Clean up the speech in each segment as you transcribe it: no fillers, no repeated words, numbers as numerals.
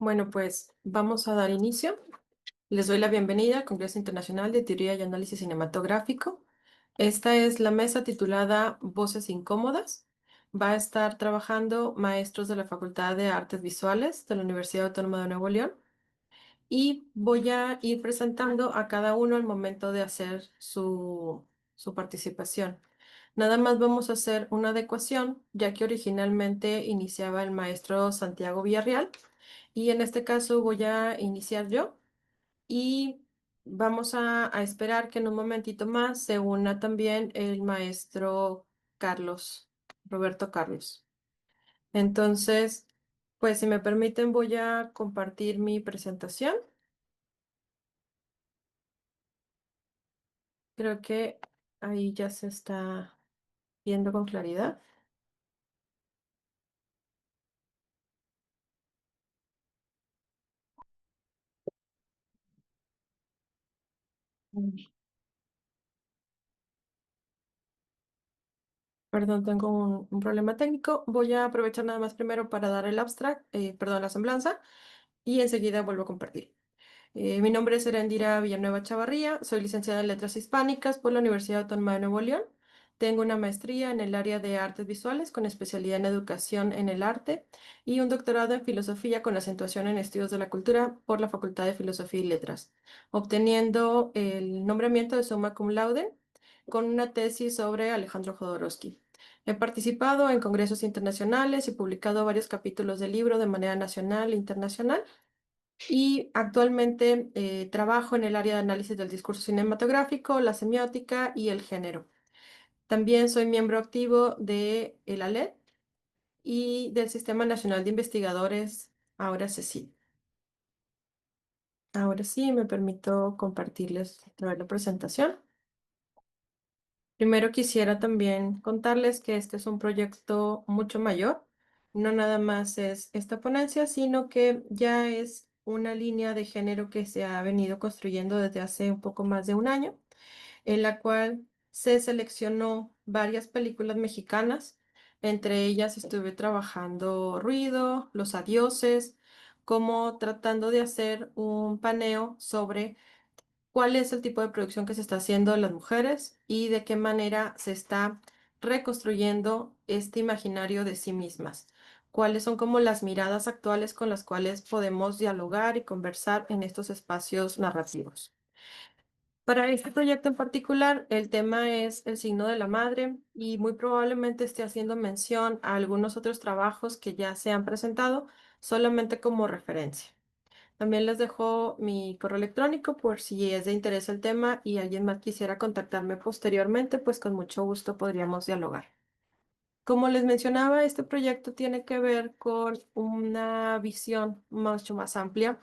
Bueno, pues vamos a dar inicio. Les doy la bienvenida al Congreso Internacional de Teoría y Análisis Cinematográfico. Esta es la mesa titulada Voces Incómodas. Va a estar trabajando maestros de la Facultad de Artes Visuales de la Universidad Autónoma de Nuevo León y voy a ir presentando a cada uno al momento de hacer su participación. Nada más vamos a hacer una adecuación, ya que originalmente iniciaba el maestro Santiago Villarreal y en este caso voy a iniciar yo y vamos a esperar que en un momentito más se una también el maestro Carlos, Roberto Carlos. Entonces, pues si me permiten voy a compartir mi presentación. Creo que ahí ya se está viendo con claridad. Mm. Perdón, tengo un problema técnico. Voy a aprovechar nada más primero para dar el abstract, perdón, la semblanza, y enseguida vuelvo a compartir. Mi nombre es Erendira Villanueva Chavarría, soy licenciada en Letras Hispánicas por la Universidad Autónoma de Nuevo León. Tengo una maestría en el área de artes visuales con especialidad en educación en el arte y un doctorado en filosofía con acentuación en estudios de la cultura por la Facultad de Filosofía y Letras, obteniendo el nombramiento de summa cum laude con una tesis sobre Alejandro Jodorowsky. He participado en congresos internacionales y publicado varios capítulos del libro de manera nacional e internacional y actualmente trabajo en el área de análisis del discurso cinematográfico, la semiótica y el género. También soy miembro activo de el ALED y del Sistema Nacional de Investigadores, ahora CECID. Ahora sí, me permito compartirles otra vez la presentación. Primero quisiera también contarles que este es un proyecto mucho mayor. No nada más es esta ponencia, sino que ya es una línea de género que se ha venido construyendo desde hace un poco más de un año, en la cual se seleccionó varias películas mexicanas. Entre ellas estuve trabajando Ruido, Los Adioses, como tratando de hacer un paneo sobre cuál es el tipo de producción que se está haciendo de las mujeres y de qué manera se está reconstruyendo este imaginario de sí mismas. Cuáles son como las miradas actuales con las cuales podemos dialogar y conversar en estos espacios narrativos. Para este proyecto en particular, el tema es el signo de la madre y muy probablemente esté haciendo mención a algunos otros trabajos que ya se han presentado solamente como referencia. También les dejo mi correo electrónico por si es de interés el tema y alguien más quisiera contactarme posteriormente, pues con mucho gusto podríamos dialogar. Como les mencionaba, este proyecto tiene que ver con una visión mucho más amplia.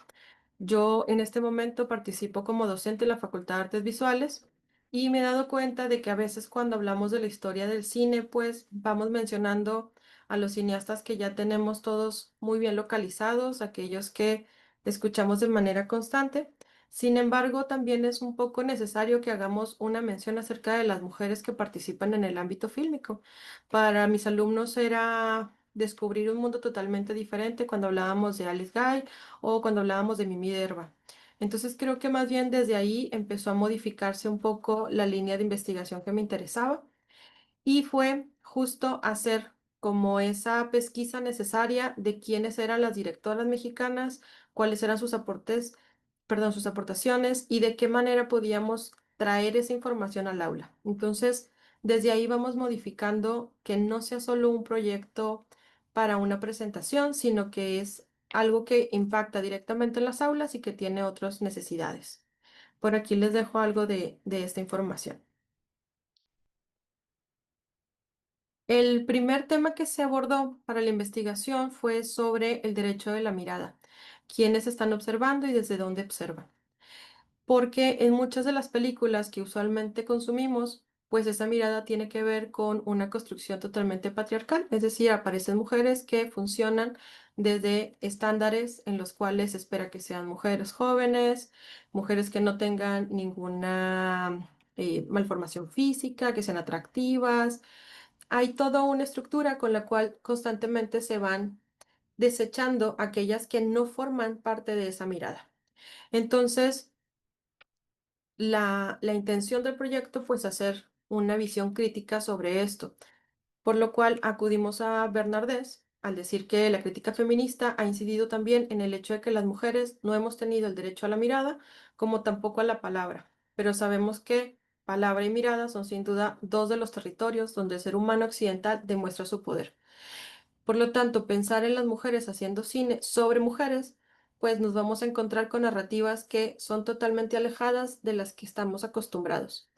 Yo en este momento participo como docente en la Facultad de Artes Visuales y me he dado cuenta de que a veces cuando hablamos de la historia del cine, pues vamos mencionando a los cineastas que ya tenemos todos muy bien localizados, aquellos que escuchamos de manera constante. Sin embargo, también es un poco necesario que hagamos una mención acerca de las mujeres que participan en el ámbito fílmico. Para mis alumnos era descubrir un mundo totalmente diferente cuando hablábamos de Alice Guy o cuando hablábamos de Mimi Derba. Entonces creo que más bien desde ahí empezó a modificarse un poco la línea de investigación que me interesaba y fue justo hacer como esa pesquisa necesaria de quiénes eran las directoras mexicanas, cuáles eran sus aportes, perdón, sus aportaciones y de qué manera podíamos traer esa información al aula. Entonces, desde ahí vamos modificando que no sea solo un proyecto para una presentación, sino que es algo que impacta directamente en las aulas y que tiene otras necesidades. Por aquí les dejo algo de esta información. El primer tema que se abordó para la investigación fue sobre el derecho de la mirada, quiénes están observando y desde dónde observan. Porque en muchas de las películas que usualmente consumimos, pues esa mirada tiene que ver con una construcción totalmente patriarcal, es decir, aparecen mujeres que funcionan desde estándares en los cuales se espera que sean mujeres jóvenes, mujeres que no tengan ninguna malformación física, que sean atractivas. Hay toda una estructura con la cual constantemente se van desechando aquellas que no forman parte de esa mirada. Entonces, la intención del proyecto, pues, hacer una visión crítica sobre esto, por lo cual acudimos a Bernardés al decir que la crítica feminista ha incidido también en el hecho de que las mujeres no hemos tenido el derecho a la mirada, como tampoco a la palabra, pero sabemos que palabra y mirada son sin duda dos de los territorios donde el ser humano occidental demuestra su poder. Por lo tanto, pensar en las mujeres haciendo cine sobre mujeres, pues nos vamos a encontrar con narrativas que son totalmente alejadas de las que estamos acostumbrados.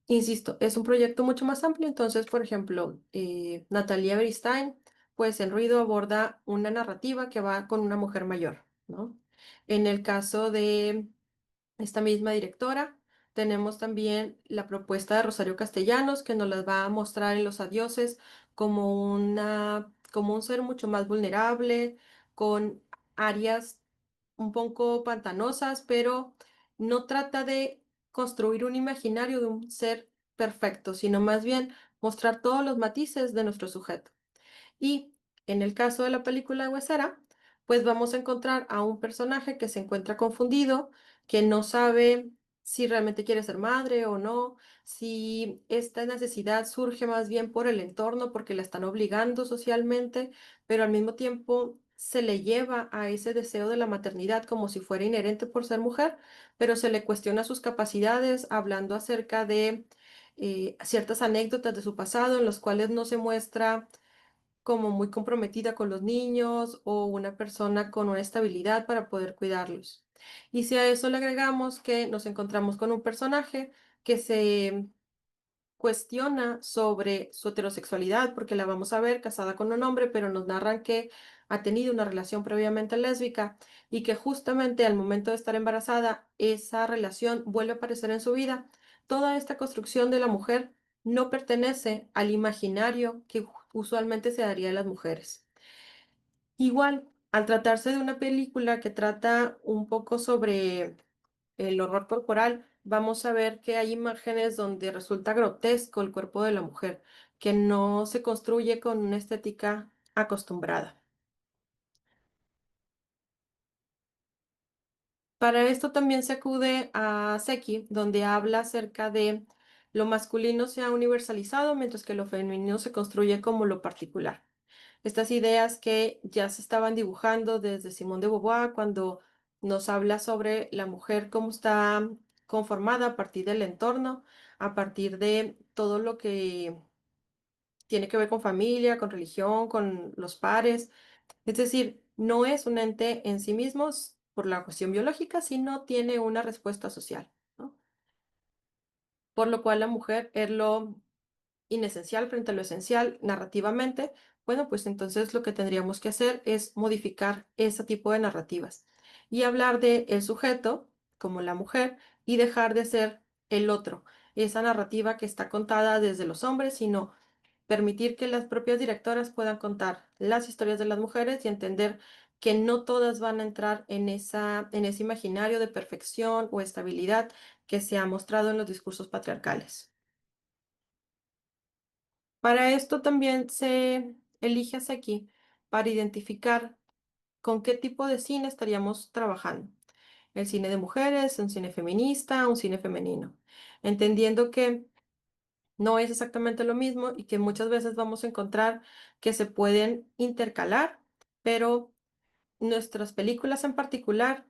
Insisto, es un proyecto mucho más amplio, entonces, por ejemplo, Natalia Beristain, pues en Ruido aborda una narrativa que va con una mujer mayor, ¿no? En el caso de esta misma directora, tenemos también la propuesta de Rosario Castellanos, que nos las va a mostrar en Los Adioses como un ser mucho más vulnerable, con áreas un poco pantanosas, pero no trata de construir un imaginario de un ser perfecto, sino más bien mostrar todos los matices de nuestro sujeto. Y en el caso de la película Huesera, pues vamos a encontrar a un personaje que se encuentra confundido, que no sabe si realmente quiere ser madre o no, si esta necesidad surge más bien por el entorno, porque la están obligando socialmente, pero al mismo tiempo se le lleva a ese deseo de la maternidad como si fuera inherente por ser mujer, pero se le cuestiona sus capacidades, hablando acerca de ciertas anécdotas de su pasado en los cuales no se muestra como muy comprometida con los niños o una persona con una estabilidad para poder cuidarlos. Y si a eso le agregamos que nos encontramos con un personaje que se cuestiona sobre su heterosexualidad, porque la vamos a ver casada con un hombre, pero nos narran que ha tenido una relación previamente lésbica y que justamente al momento de estar embarazada, esa relación vuelve a aparecer en su vida. Toda esta construcción de la mujer no pertenece al imaginario que usualmente se daría a las mujeres. Igual, al tratarse de una película que trata un poco sobre el horror corporal, vamos a ver que hay imágenes donde resulta grotesco el cuerpo de la mujer, que no se construye con una estética acostumbrada. Para esto también se acude a Seki, donde habla acerca de lo masculino se ha universalizado, mientras que lo femenino se construye como lo particular. Estas ideas que ya se estaban dibujando desde Simone de Beauvoir cuando nos habla sobre la mujer, cómo está conformada a partir del entorno, a partir de todo lo que tiene que ver con familia, con religión, con los pares. Es decir, no es un ente en sí mismo por la cuestión biológica, sino tiene una respuesta social, ¿no? Por lo cual la mujer es lo inesencial frente a lo esencial narrativamente. Bueno, pues entonces lo que tendríamos que hacer es modificar ese tipo de narrativas y hablar de el sujeto como la mujer y dejar de ser el otro, esa narrativa que está contada desde los hombres, sino permitir que las propias directoras puedan contar las historias de las mujeres y entender que no todas van a entrar en ese imaginario de perfección o estabilidad que se ha mostrado en los discursos patriarcales. Para esto también se elige a Seki para identificar con qué tipo de cine estaríamos trabajando. El cine de mujeres, un cine feminista, un cine femenino. Entendiendo que no es exactamente lo mismo y que muchas veces vamos a encontrar que se pueden intercalar, pero nuestras películas en particular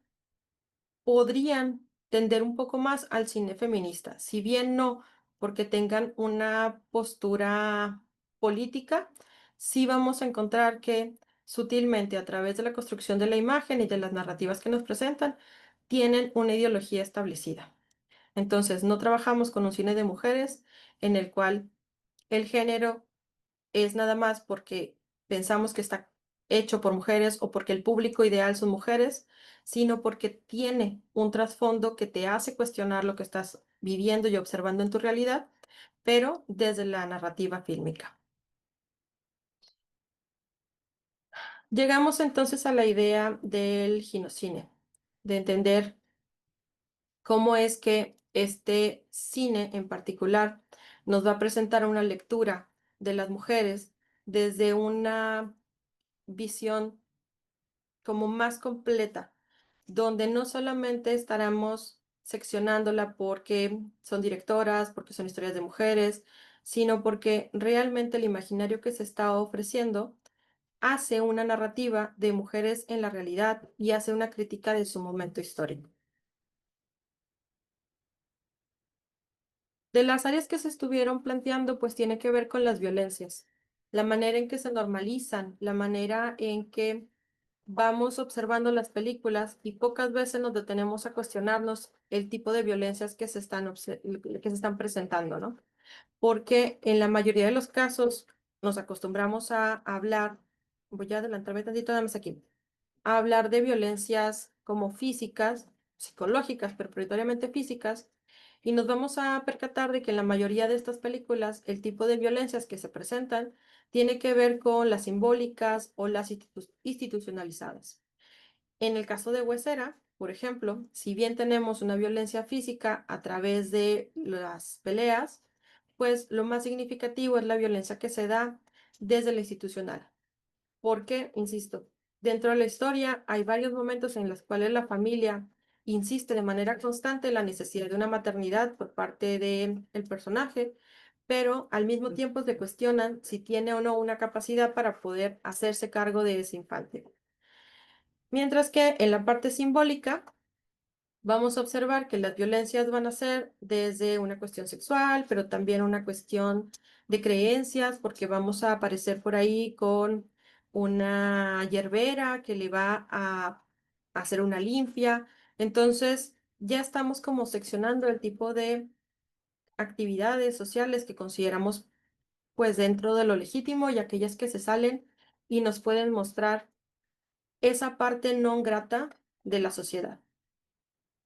podrían tender un poco más al cine feminista, si bien no porque tengan una postura política, sí vamos a encontrar que sutilmente a través de la construcción de la imagen y de las narrativas que nos presentan, tienen una ideología establecida. Entonces, no trabajamos con un cine de mujeres en el cual el género es nada más porque pensamos que está hecho por mujeres o porque el público ideal son mujeres, sino porque tiene un trasfondo que te hace cuestionar lo que estás viviendo y observando en tu realidad, pero desde la narrativa fílmica. Llegamos entonces a la idea del ginocine, de entender cómo es que este cine en particular nos va a presentar una lectura de las mujeres desde una visión como más completa, donde no solamente estaremos seccionándola porque son directoras, porque son historias de mujeres, sino porque realmente el imaginario que se está ofreciendo hace una narrativa de mujeres en la realidad y hace una crítica de su momento histórico. De las áreas que se estuvieron planteando, pues tiene que ver con las violencias, la manera en que se normalizan, la manera en que vamos observando las películas y pocas veces nos detenemos a cuestionarnos el tipo de violencias que que se están presentando, ¿no? Porque en la mayoría de los casos nos acostumbramos a hablar, voy a adelantarme tantito nada más aquí, a hablar de violencias como físicas, psicológicas, pero prioritariamente físicas, y nos vamos a percatar de que en la mayoría de estas películas el tipo de violencias que se presentan tiene que ver con las simbólicas o las institucionalizadas. En el caso de Huesera, por ejemplo, si bien tenemos una violencia física a través de las peleas, pues lo más significativo es la violencia que se da desde la institucional. Porque, insisto, dentro de la historia hay varios momentos en los cuales la familia insiste de manera constante en la necesidad de una maternidad por parte del personaje, pero al mismo tiempo se cuestionan si tiene o no una capacidad para poder hacerse cargo de ese infante. Mientras que en la parte simbólica vamos a observar que las violencias van a ser desde una cuestión sexual, pero también una cuestión de creencias, porque vamos a aparecer por ahí con una hierbera que le va a hacer una limpia. Entonces, ya estamos como seccionando el tipo de actividades sociales que consideramos pues dentro de lo legítimo y aquellas que se salen y nos pueden mostrar esa parte no grata de la sociedad.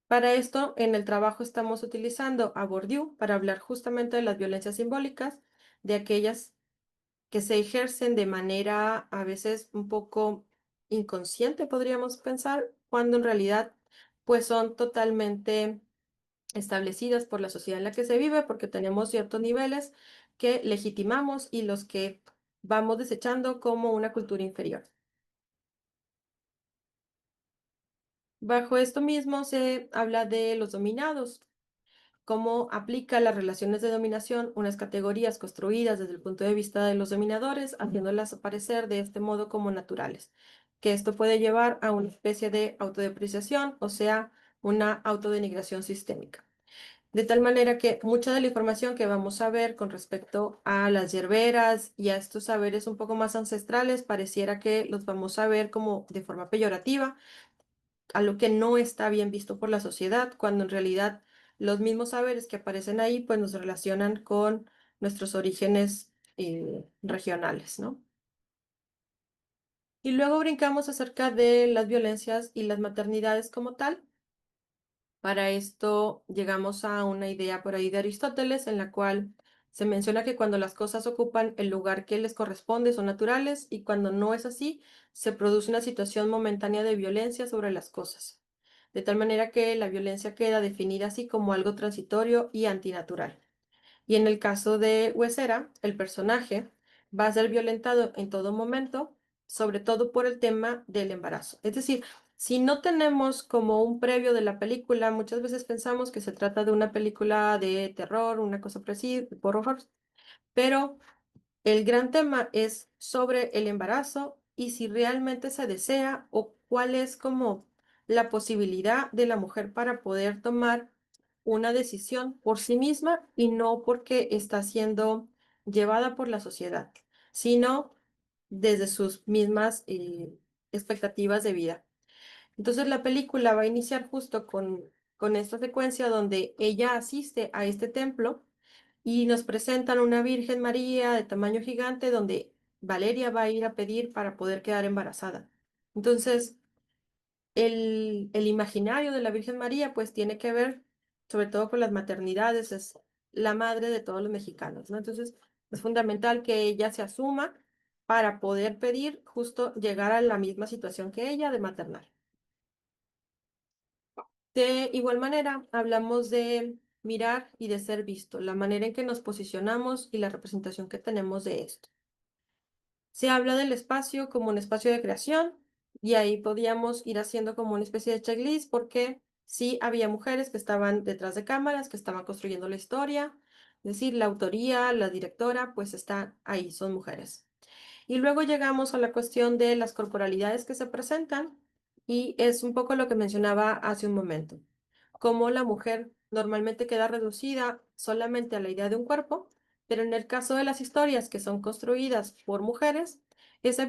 Para esto, en el trabajo estamos utilizando a Bourdieu para hablar justamente de las violencias simbólicas, de aquellas que se ejercen de manera a veces un poco inconsciente, podríamos pensar, cuando en realidad pues son totalmente establecidas por la sociedad en la que se vive, porque tenemos ciertos niveles que legitimamos y los que vamos desechando como una cultura inferior. Bajo esto mismo se habla de los dominados, cómo aplica las relaciones de dominación unas categorías construidas desde el punto de vista de los dominadores, haciéndolas aparecer de este modo como naturales, que esto puede llevar a una especie de autodepreciación, o sea, una autodenigración sistémica. De tal manera que mucha de la información que vamos a ver con respecto a las yerberas y a estos saberes un poco más ancestrales, pareciera que los vamos a ver como de forma peyorativa, a lo que no está bien visto por la sociedad, cuando en realidad los mismos saberes que aparecen ahí pues nos relacionan con nuestros orígenes regionales, ¿no? Y luego brincamos acerca de las violencias y las maternidades como tal. Para esto llegamos a una idea por ahí de Aristóteles en la cual se menciona que cuando las cosas ocupan el lugar que les corresponde son naturales y cuando no es así, se produce una situación momentánea de violencia sobre las cosas, de tal manera que la violencia queda definida así como algo transitorio y antinatural. Y en el caso de Huesera, el personaje va a ser violentado en todo momento, sobre todo por el tema del embarazo. Es decir, si no tenemos como un previo de la película, muchas veces pensamos que se trata de una película de terror, una cosa por así, por horror, pero el gran tema es sobre el embarazo y si realmente se desea o cuál es como la posibilidad de la mujer para poder tomar una decisión por sí misma y no porque está siendo llevada por la sociedad, sino desde sus mismas expectativas de vida. Entonces la película va a iniciar justo con esta secuencia donde ella asiste a este templo y nos presentan una Virgen María de tamaño gigante donde Valeria va a ir a pedir para poder quedar embarazada. Entonces, el imaginario de la Virgen María pues tiene que ver sobre todo con las maternidades, es la madre de todos los mexicanos, ¿no? Entonces, es fundamental que ella se asuma para poder pedir justo llegar a la misma situación que ella de maternar. De igual manera, hablamos de mirar y de ser visto, la manera en que nos posicionamos y la representación que tenemos de esto. Se habla del espacio como un espacio de creación, y ahí podíamos ir haciendo como una especie de checklist porque sí había mujeres que estaban detrás de cámaras, que estaban construyendo la historia, es decir, la autoría, la directora, pues está ahí, son mujeres. Y luego llegamos a la cuestión de las corporalidades que se presentan y es un poco lo que mencionaba hace un momento, cómo la mujer normalmente queda reducida solamente a la idea de un cuerpo, pero en el caso de las historias que son construidas por mujeres, esa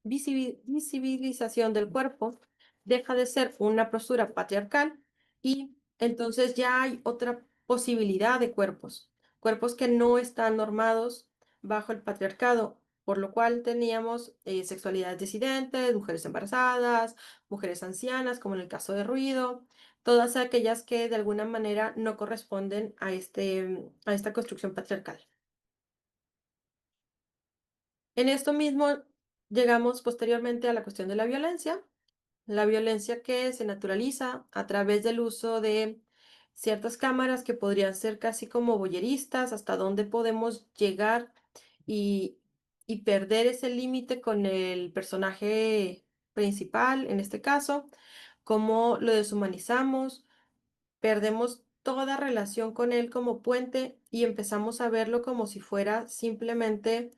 visibilización del cuerpo deja de ser una postura patriarcal y entonces ya hay otra posibilidad de cuerpos, cuerpos que no están normados bajo el patriarcado, por lo cual teníamos sexualidades disidentes, mujeres embarazadas, mujeres ancianas, como en el caso de Ruido, todas aquellas que de alguna manera no corresponden a a esta construcción patriarcal. En esto mismo llegamos posteriormente a la cuestión de la violencia que se naturaliza a través del uso de ciertas cámaras que podrían ser casi como voyeristas, hasta dónde podemos llegar y, y perder ese límite con el personaje principal, en este caso, cómo lo deshumanizamos, perdemos toda relación con él como puente y empezamos a verlo como si fuera simplemente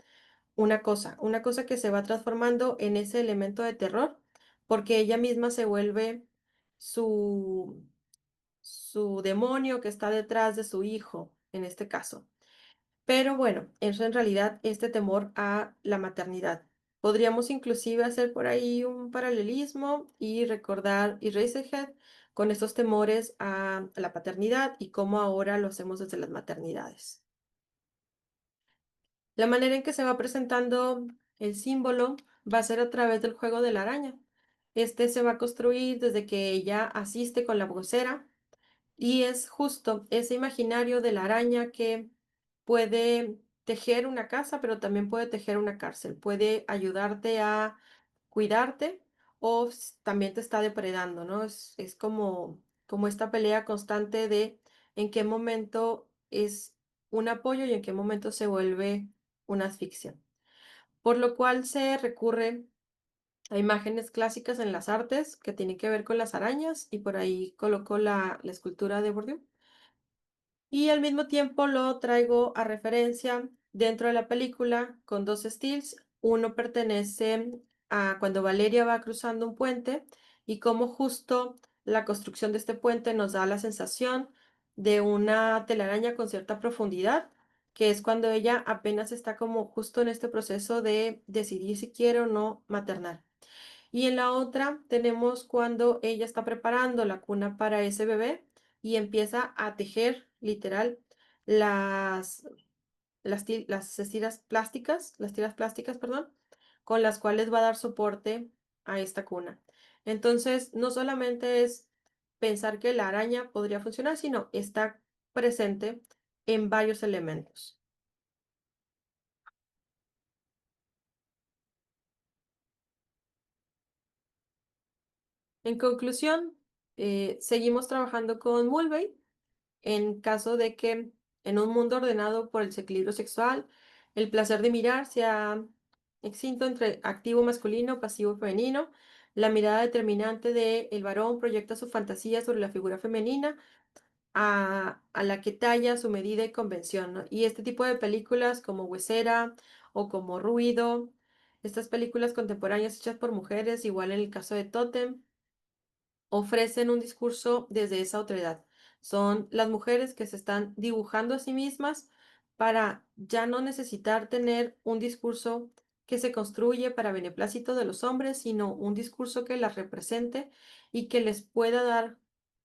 una cosa que se va transformando en ese elemento de terror, porque ella misma se vuelve su, su demonio que está detrás de su hijo, en este caso. Pero bueno, eso en realidad este temor a la maternidad. Podríamos inclusive hacer por ahí un paralelismo y recordar Eraserhead con estos temores a la paternidad y cómo ahora lo hacemos desde las maternidades. La manera en que se va presentando el símbolo va a ser a través del juego de la araña. Este se va a construir desde que ella asiste con la vocera y es justo ese imaginario de la araña que puede tejer una casa, pero también puede tejer una cárcel. Puede ayudarte a cuidarte o también te está depredando, ¿no? Es como esta pelea constante de en qué momento es un apoyo y en qué momento se vuelve una asfixia. Por lo cual se recurre a imágenes clásicas en las artes que tienen que ver con las arañas y por ahí coloco la escultura de Bourdieu. Y al mismo tiempo lo traigo a referencia dentro de la película con dos stills. Uno pertenece a cuando Valeria va cruzando un puente y cómo justo la construcción de este puente nos da la sensación de una telaraña con cierta profundidad, que es cuando ella apenas está como justo en este proceso de decidir si quiere o no maternar. Y en la otra tenemos cuando ella está preparando la cuna para ese bebé y empieza a tejer literal las, las tiras plásticas, perdón, con las cuales va a dar soporte a esta cuna. Entonces, no solamente es pensar que la araña podría funcionar, sino está presente en varios elementos. En conclusión, seguimos trabajando con Mulvey en caso de que en un mundo ordenado por el desequilibrio sexual, el placer de mirar sea extinto entre activo masculino, pasivo femenino, la mirada determinante del varón proyecta su fantasía sobre la figura femenina a la que talla su medida y convención, ¿no? Y este tipo de películas como Huesera o como Ruido, estas películas contemporáneas hechas por mujeres, igual en el caso de Totem, ofrecen un discurso desde esa otredad. Son las mujeres que se están dibujando a sí mismas para ya no necesitar tener un discurso que se construye para beneplácito de los hombres, sino un discurso que las represente y que les pueda dar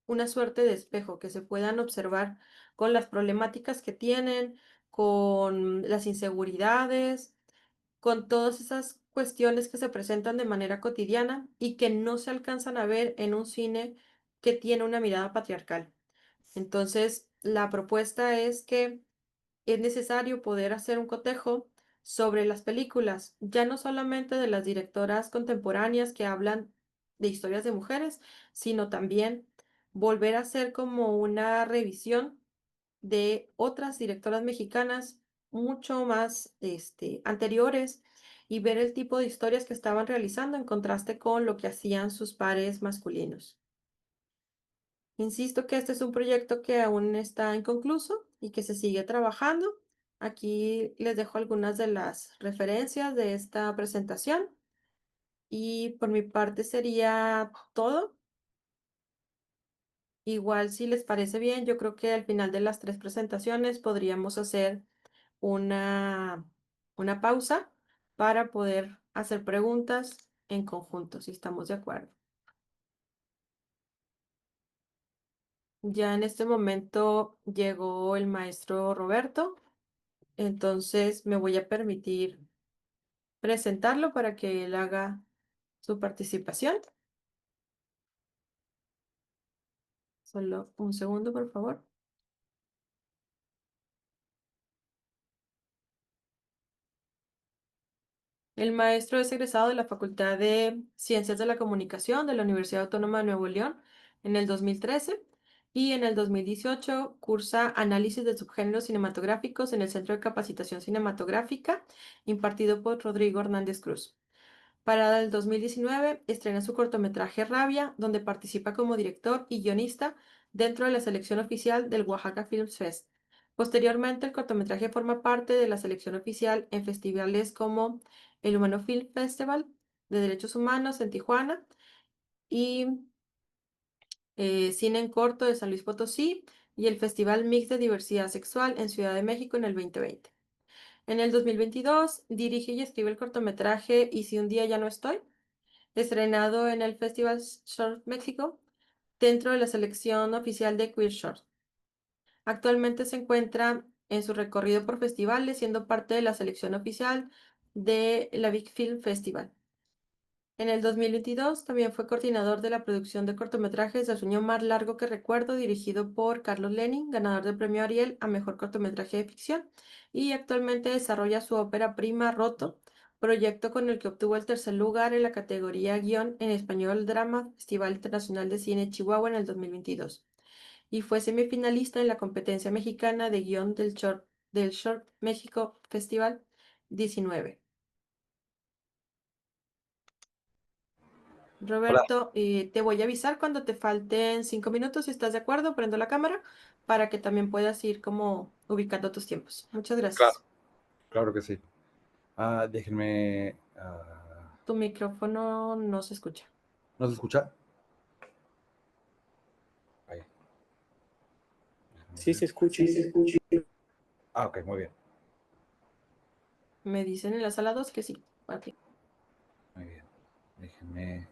una suerte de espejo, que se puedan observar con las problemáticas que tienen, con las inseguridades, con todas esas cuestiones que se presentan de manera cotidiana y que no se alcanzan a ver en un cine que tiene una mirada patriarcal. Entonces, la propuesta es que es necesario poder hacer un cotejo sobre las películas, ya no solamente de las directoras contemporáneas que hablan de historias de mujeres, sino también volver a hacer como una revisión de otras directoras mexicanas mucho más anteriores y ver el tipo de historias que estaban realizando en contraste con lo que hacían sus pares masculinos. Insisto que este es un proyecto que aún está inconcluso y que se sigue trabajando. Aquí les dejo algunas de las referencias de esta presentación y por mi parte sería todo. Igual si les parece bien, yo creo que al final de las tres presentaciones podríamos hacer una, una pausa para poder hacer preguntas en conjunto, si estamos de acuerdo. Ya en este momento llegó el maestro Roberto, entonces me voy a permitir presentarlo para que él haga su participación. Solo un segundo, por favor. El maestro es egresado de la Facultad de Ciencias de la Comunicación de la Universidad Autónoma de Nuevo León en el 2013 y en el 2018 cursa Análisis de Subgéneros Cinematográficos en el Centro de Capacitación Cinematográfica impartido por Rodrigo Hernández Cruz. Para el 2019 estrena su cortometraje Rabia, donde participa como director y guionista dentro de la selección oficial del Oaxaca Films Fest. Posteriormente, el cortometraje forma parte de la selección oficial en festivales como el Humano Film Festival de Derechos Humanos en Tijuana y Cine en Corto de San Luis Potosí y el Festival Mix de Diversidad Sexual en Ciudad de México en el 2020. En el 2022 dirige y escribe el cortometraje Y si un día ya no estoy, estrenado en el Festival Short México dentro de la selección oficial de Queer Short. Actualmente se encuentra en su recorrido por festivales, siendo parte de la selección oficial de la Big Film Festival. En el 2022 también fue coordinador de la producción de cortometrajes El sueño más largo que recuerdo, dirigido por Carlos Lenin, ganador del premio Ariel a mejor cortometraje de ficción, y actualmente desarrolla su ópera prima Roto, proyecto con el que obtuvo el tercer lugar en la categoría guión en español drama Festival Internacional de Cine Chihuahua en el 2022, y fue semifinalista en la competencia mexicana de guión del Short México Festival 19. Hola, Roberto, te voy a avisar cuando te falten 5 minutos, si estás de acuerdo, prendo la cámara para que también puedas ir como ubicando tus tiempos. Muchas claro, gracias. claro que sí. Déjenme. Tu micrófono no se escucha. ¿No se escucha? Ahí, déjenme Sí ver. se escucha. Ok, muy bien, Me dicen en la sala 2 que sí. Ok. muy bien. Déjenme.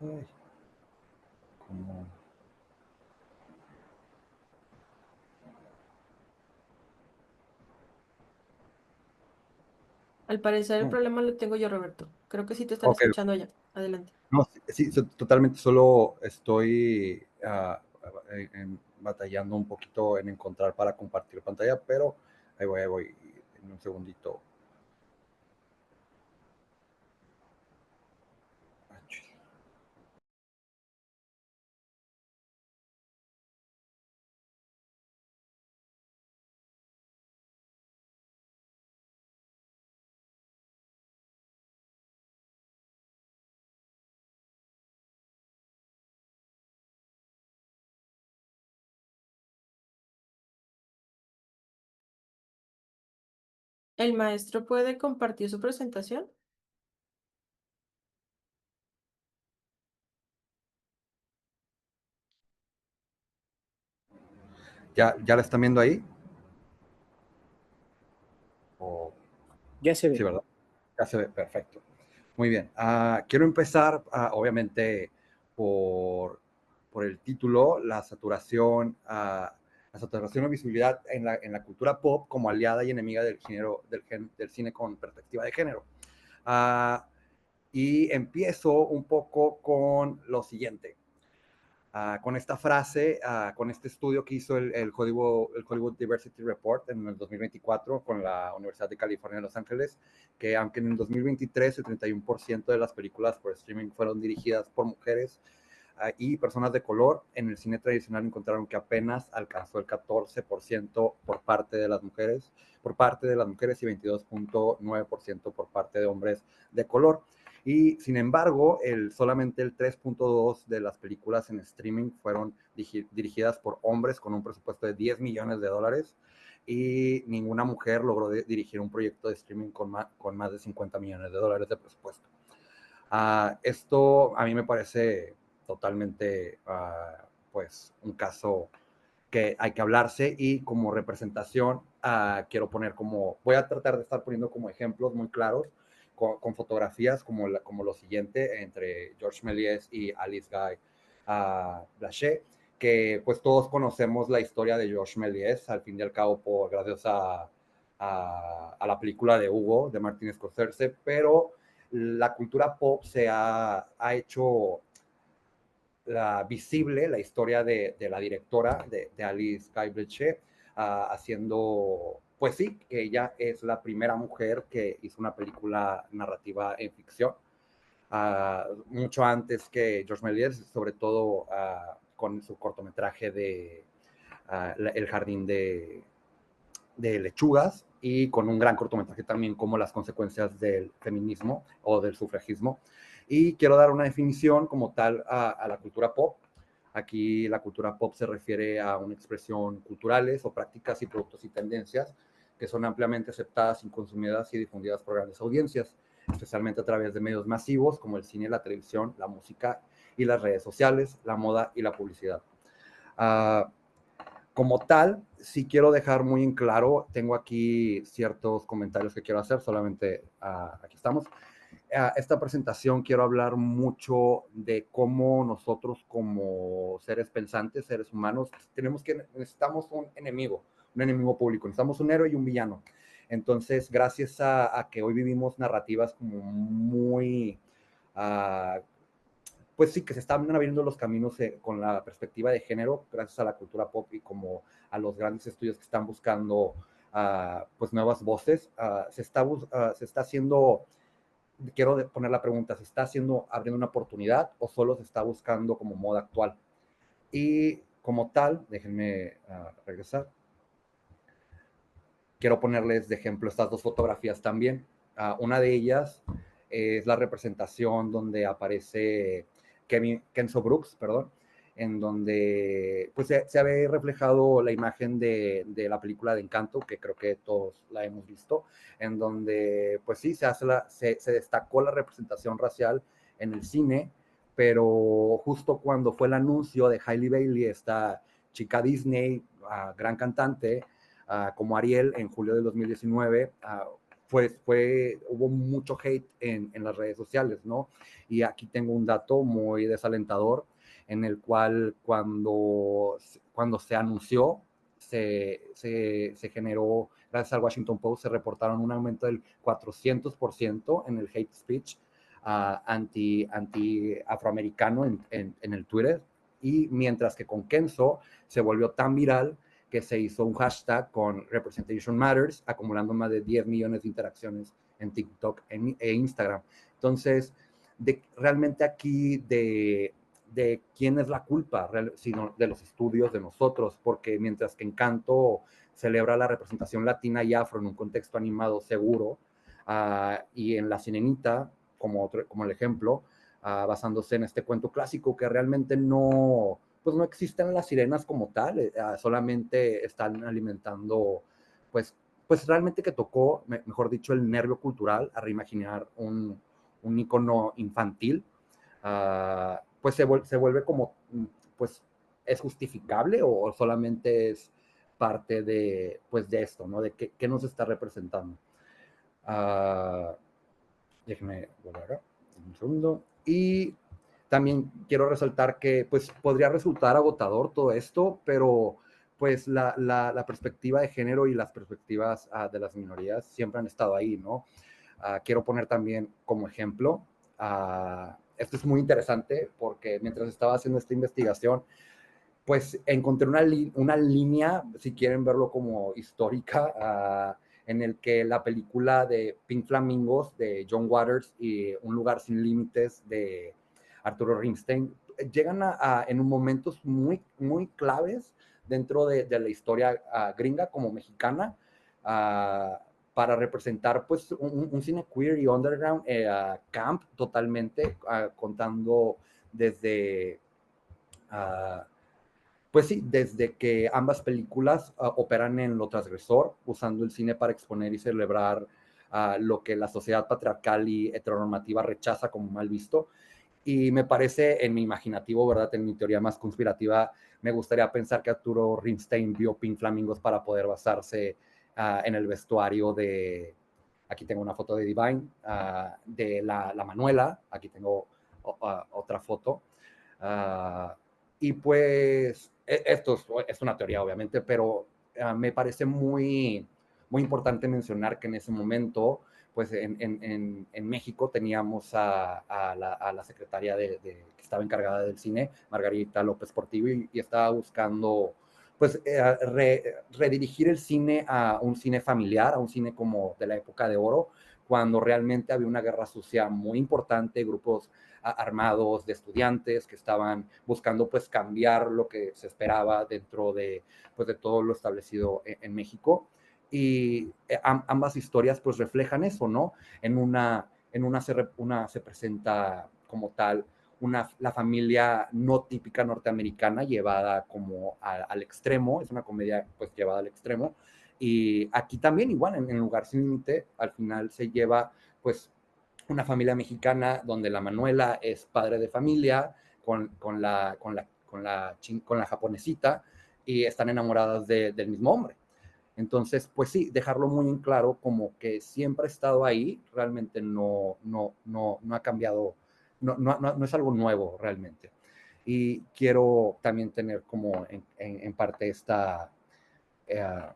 Ay, ¿cómo? Al parecer el No, problema lo tengo yo, Roberto. Creo que sí te están ok, escuchando ya. Adelante. no, sí, totalmente. Solo estoy batallando un poquito en encontrar para compartir pantalla, pero ahí voy, en un segundito. ¿El maestro puede compartir su presentación? ¿Ya la están viendo ahí? ¿O... Ya se Sí, ve. ¿verdad? Ya se ve, perfecto. Muy bien. Quiero empezar, obviamente, por, por el título, la saturación o visibilidad en la cultura pop como aliada y enemiga del, género, del cine con perspectiva de género. Ah, y empiezo un poco con lo siguiente. Con esta frase, con este estudio que hizo el Hollywood Diversity Report en el 2024 con la Universidad de California en Los Ángeles, que aunque en el 2023 el 31% de las películas por streaming fueron dirigidas por mujeres, y personas de color, en el cine tradicional encontraron que apenas alcanzó el 14% por parte de las mujeres, y 22.9% por parte de hombres de color. Y sin embargo, solamente el 3.2% de las películas en streaming fueron dirigidas por hombres con un presupuesto de $10 millones, y ninguna mujer logró dirigir un proyecto de streaming con más de $50 millones de presupuesto. Esto a mí me parece totalmente pues un caso que hay que hablarse, y como representación quiero poner voy a tratar de estar poniendo como ejemplos muy claros con fotografías como lo siguiente entre Georges Méliès y Alice Guy Blaché, que pues todos conocemos la historia de Georges Méliès, al fin y al cabo gracias a la película de Hugo de Martin Scorsese, pero la cultura pop se ha hecho visible la historia de la directora, de Alice Guy Blaché, haciendo, pues sí, que ella es la primera mujer que hizo una película narrativa en ficción, mucho antes que Georges Méliès, sobre todo con su cortometraje de El jardín de lechugas, y con un gran cortometraje también como las consecuencias del feminismo o del sufragismo. Y quiero dar una definición como tal a la cultura pop. Aquí la cultura pop se refiere a una expresión culturales o prácticas y productos y tendencias que son ampliamente aceptadas y consumidas y difundidas por grandes audiencias, especialmente a través de medios masivos como el cine, la televisión, la música y las redes sociales, la moda y la publicidad. Como tal, sí quiero dejar muy en claro, tengo aquí ciertos comentarios que quiero hacer, solamente aquí estamos. Esta presentación quiero hablar mucho de cómo nosotros como seres pensantes, seres humanos, necesitamos un enemigo público, necesitamos un héroe y un villano. Entonces, gracias a que hoy vivimos narrativas como muy pues sí, que se están abriendo los caminos con la perspectiva de género, gracias a la cultura pop y como a los grandes estudios que están buscando pues nuevas voces. Se está haciendo, quiero poner la pregunta, ¿se está abriendo una oportunidad o solo se está buscando como moda actual? Y como tal, déjenme regresar. Quiero ponerles de ejemplo estas dos fotografías también. Una de ellas es la representación donde aparece Kenzo Brooks, perdón, en donde pues se ve reflejado la imagen de la película de Encanto, que creo que todos la hemos visto, en donde pues sí, se destacó la representación racial en el cine, pero justo cuando fue el anuncio de Hailey Bailey, esta chica Disney, gran cantante, como Ariel en julio de 2019, pues hubo mucho hate en las redes sociales, ¿no? Y aquí tengo un dato muy desalentador, en el cual cuando se anunció, se generó, gracias al Washington Post, se reportaron un aumento del 400% en el hate speech anti-afroamericano en el Twitter, y mientras que con Kenzo se volvió tan viral que se hizo un hashtag con Representation Matters, acumulando más de 10 millones de interacciones en TikTok e Instagram. Entonces, realmente aquí de quién es la culpa, sino de los estudios de nosotros, porque mientras que Encanto celebra la representación latina y afro en un contexto animado seguro, y en La Sirenita, como el ejemplo, basándose en este cuento clásico que realmente pues no existen las sirenas como tal, solamente están alimentando, pues realmente que tocó, mejor dicho, el nervio cultural a reimaginar un icono infantil, pues se vuelve como, pues, ¿es justificable o solamente es parte pues de esto, ¿no? De qué nos está representando? Déjenme volver acá, un segundo. Y también quiero resaltar que pues podría resultar agotador todo esto, pero pues la perspectiva de género y las perspectivas de las minorías siempre han estado ahí, ¿no? Quiero poner también como ejemplo, esto es muy interesante porque mientras estaba haciendo esta investigación, pues encontré una línea, si quieren verlo como histórica, en el que la película de Pink Flamingos de John Waters y Un lugar sin límites de Arturo Rimstein llegan en momentos muy, muy claves dentro de la historia gringa como mexicana, para representar pues un cine queer y underground, camp totalmente, contando desde, uh, pues sí, desde que ambas películas operan en lo transgresor, usando el cine para exponer y celebrar lo que la sociedad patriarcal y heteronormativa rechaza como mal visto. Y me parece, en mi imaginativo, ¿verdad? En mi teoría más conspirativa, me gustaría pensar que Arturo Rimstein vio Pink Flamingos para poder basarse en el vestuario de, aquí tengo una foto de Divine, de la Manuela, aquí tengo otra foto. Uh, y pues esto es una teoría, obviamente, pero me parece muy, muy importante mencionar que en ese momento, pues en México teníamos a la secretaria que estaba encargada del cine, Margarita López Portillo, y estaba buscando pues redirigir el cine a un cine familiar, a un cine como de la época de oro, cuando realmente había una guerra sucia muy importante, grupos armados de estudiantes que estaban buscando pues cambiar lo que se esperaba dentro de, pues, de todo lo establecido en México. Y ambas historias pues reflejan eso, ¿no? Una se presenta como tal la familia no típica norteamericana llevada como al extremo, es una comedia pues llevada al extremo, y aquí también igual en Lugar Sin Límite al final se lleva pues una familia mexicana donde la Manuela es padre de familia con la japonesita, y están enamoradas del mismo hombre. Entonces, pues sí, dejarlo muy en claro como que siempre ha estado ahí, realmente no ha cambiado, no es algo nuevo realmente. Y quiero también tener como en parte esta eh,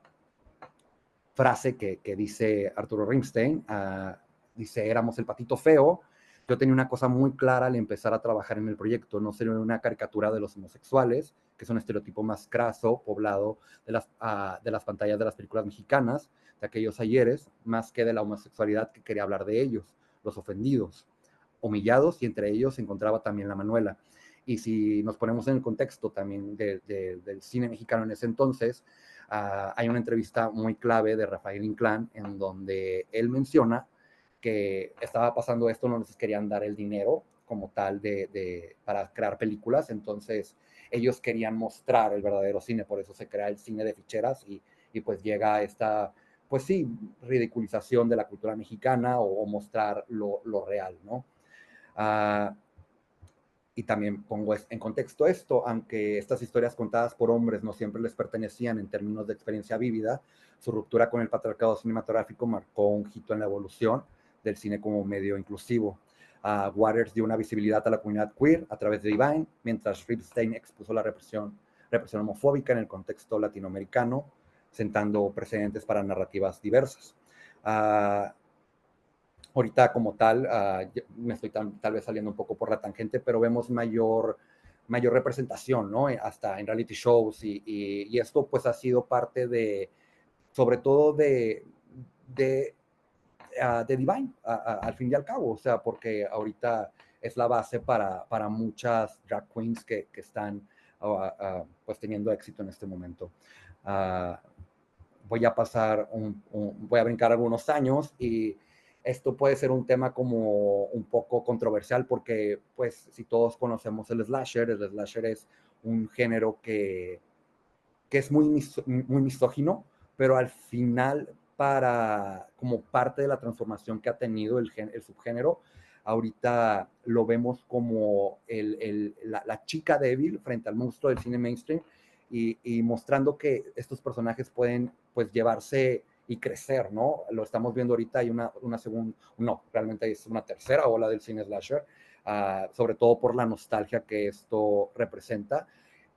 frase que dice Arturo Rimstein, dice, éramos el patito feo. Yo tenía una cosa muy clara al empezar a trabajar en el proyecto, no ser una caricatura de los homosexuales, que es un estereotipo más craso, poblado de las pantallas de las películas mexicanas, de aquellos ayeres, más que de la homosexualidad que quería hablar de ellos, los ofendidos, humillados, y entre ellos se encontraba también la Manuela. Y si nos ponemos en el contexto también del cine mexicano en ese entonces, hay una entrevista muy clave de Rafael Inclán en donde él menciona que estaba pasando esto, no les querían dar el dinero como tal para crear películas, entonces ellos querían mostrar el verdadero cine, por eso se crea el cine de ficheras, y pues llega esta, pues sí, ridiculización de la cultura mexicana, o mostrar lo real, ¿no? Uh, y también pongo en contexto esto, aunque estas historias contadas por hombres no siempre les pertenecían en términos de experiencia vívida, su ruptura con el patriarcado cinematográfico marcó un hito en la evolución del cine como medio inclusivo. Waters dio una visibilidad a la comunidad queer a través de Divine, mientras Ripstein expuso la represión homofóbica en el contexto latinoamericano, sentando precedentes para narrativas diversas. Ahorita como tal, me estoy tal vez saliendo un poco por la tangente, pero vemos mayor representación, ¿no? Hasta en reality shows, y esto pues ha sido parte sobre todo de Divine, al fin y al cabo, o sea, porque ahorita es la base para muchas drag queens que están pues teniendo éxito en este momento. Voy a pasar, voy a brincar algunos años, y esto puede ser un tema como un poco controversial porque, pues, si todos conocemos el slasher es un género que es muy misógino, pero al final, como parte de la transformación que ha tenido el subgénero, ahorita lo vemos como la chica débil frente al monstruo del cine mainstream, y mostrando que estos personajes pueden pues llevarse y crecer, ¿no? Lo estamos viendo ahorita, hay una segunda, no, realmente es una tercera ola del cine slasher, sobre todo por la nostalgia que esto representa.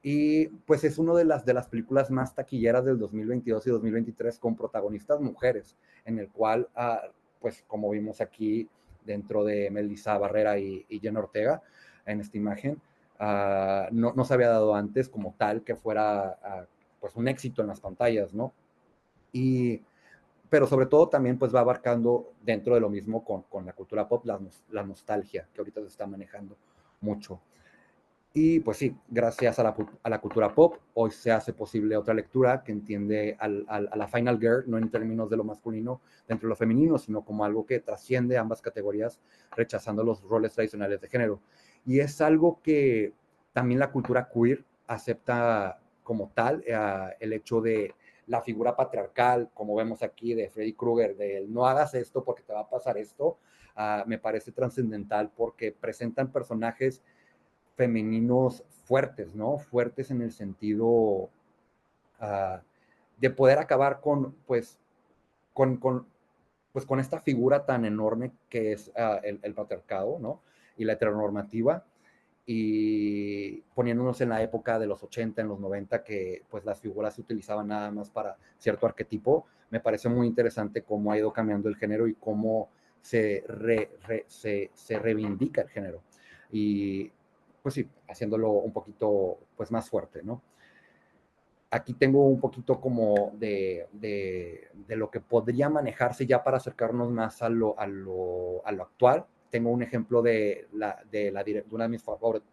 Y pues es una de las películas más taquilleras del 2022 y 2023 con protagonistas mujeres, en el cual, pues como vimos aquí dentro de Melissa Barrera y Jenna Ortega en esta imagen, no se había dado antes como tal que fuera pues un éxito en las pantallas, ¿no? Pero sobre todo también pues va abarcando dentro de lo mismo con la cultura pop, la nostalgia que ahorita se está manejando mucho. Y pues sí, gracias a la cultura pop, hoy se hace posible otra lectura que entiende a la Final Girl, no en términos de lo masculino dentro de lo femenino, sino como algo que trasciende ambas categorías, rechazando los roles tradicionales de género. Y es algo que también la cultura queer acepta como tal, el hecho de la figura patriarcal, como vemos aquí de Freddy Krueger, de no hagas esto porque te va a pasar esto, me parece trascendental porque presentan personajes femeninos fuertes, ¿no? Fuertes en el sentido uh, de poder acabar con, pues, pues, con esta figura tan enorme que es el patriarcado, ¿no? Y la heteronormativa, y poniéndonos en la época de los 80, en los 90, que pues las figuras se utilizaban nada más para cierto arquetipo, me parece muy interesante cómo ha ido cambiando el género y cómo se reivindica el género. Y pues sí, haciéndolo un poquito pues más fuerte, ¿no? Aquí tengo un poquito como de lo que podría manejarse ya para acercarnos más a lo actual. Tengo un ejemplo de una de mis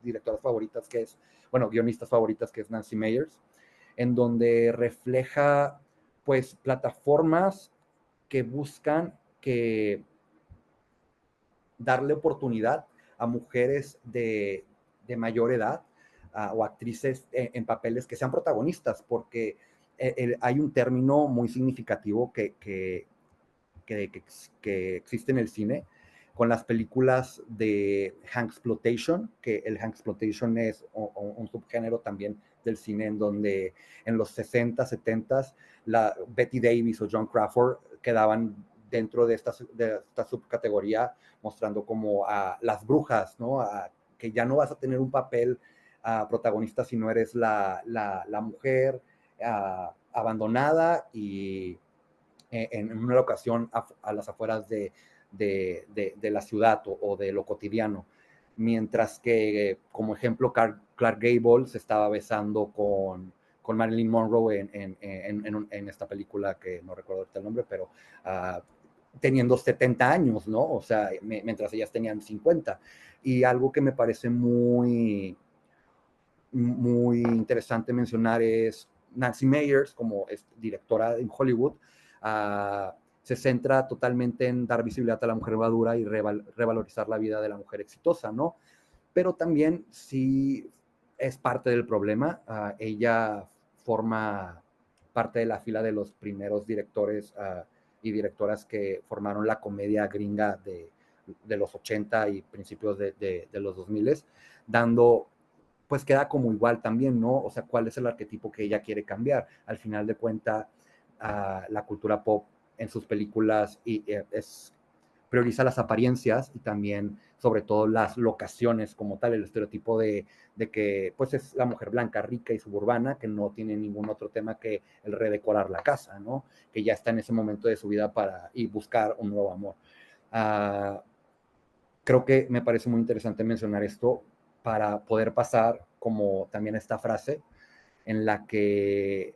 directoras favoritas, que es, bueno, guionistas favoritas, que es Nancy Meyers, en donde refleja, pues, plataformas que buscan que darle oportunidad a mujeres de mayor edad o actrices en papeles que sean protagonistas, porque hay un término muy significativo que, que, que existe en el cine con las películas de Hanksploitation, que el Hanksploitation es un subgénero también del cine en donde en los 60, 70 Betty Davis o John Crawford quedaban dentro de esta subcategoría, mostrando como a las brujas, ¿no? Que ya no vas a tener un papel protagonista si no eres la mujer abandonada y en una locación a las afueras de la ciudad o de lo cotidiano. Mientras que, como ejemplo, Clark Gable se estaba besando con Marilyn Monroe en esta película que no recuerdo el nombre, pero teniendo 70 años, ¿no? O sea, mientras ellas tenían 50. Y algo que me parece muy interesante mencionar es Nancy Meyers, como es directora en Hollywood, se centra totalmente en dar visibilidad a la mujer madura y revalorizar la vida de la mujer exitosa, ¿no? Pero también sí es parte del problema. Ella forma parte de la fila de los primeros directores y directoras que formaron la comedia gringa de los 80 y principios de los 2000, dando pues queda como igual también, ¿no? O sea, ¿cuál es el arquetipo que ella quiere cambiar? Al final de cuentas, la cultura pop en sus películas prioriza las apariencias y también, sobre todo, las locaciones como tal, el estereotipo de que pues es la mujer blanca, rica y suburbana, que no tiene ningún otro tema que el redecorar la casa, ¿no? Que ya está en ese momento de su vida y buscar un nuevo amor. Uh, Creo que me parece muy interesante mencionar esto para poder pasar como también esta frase en la que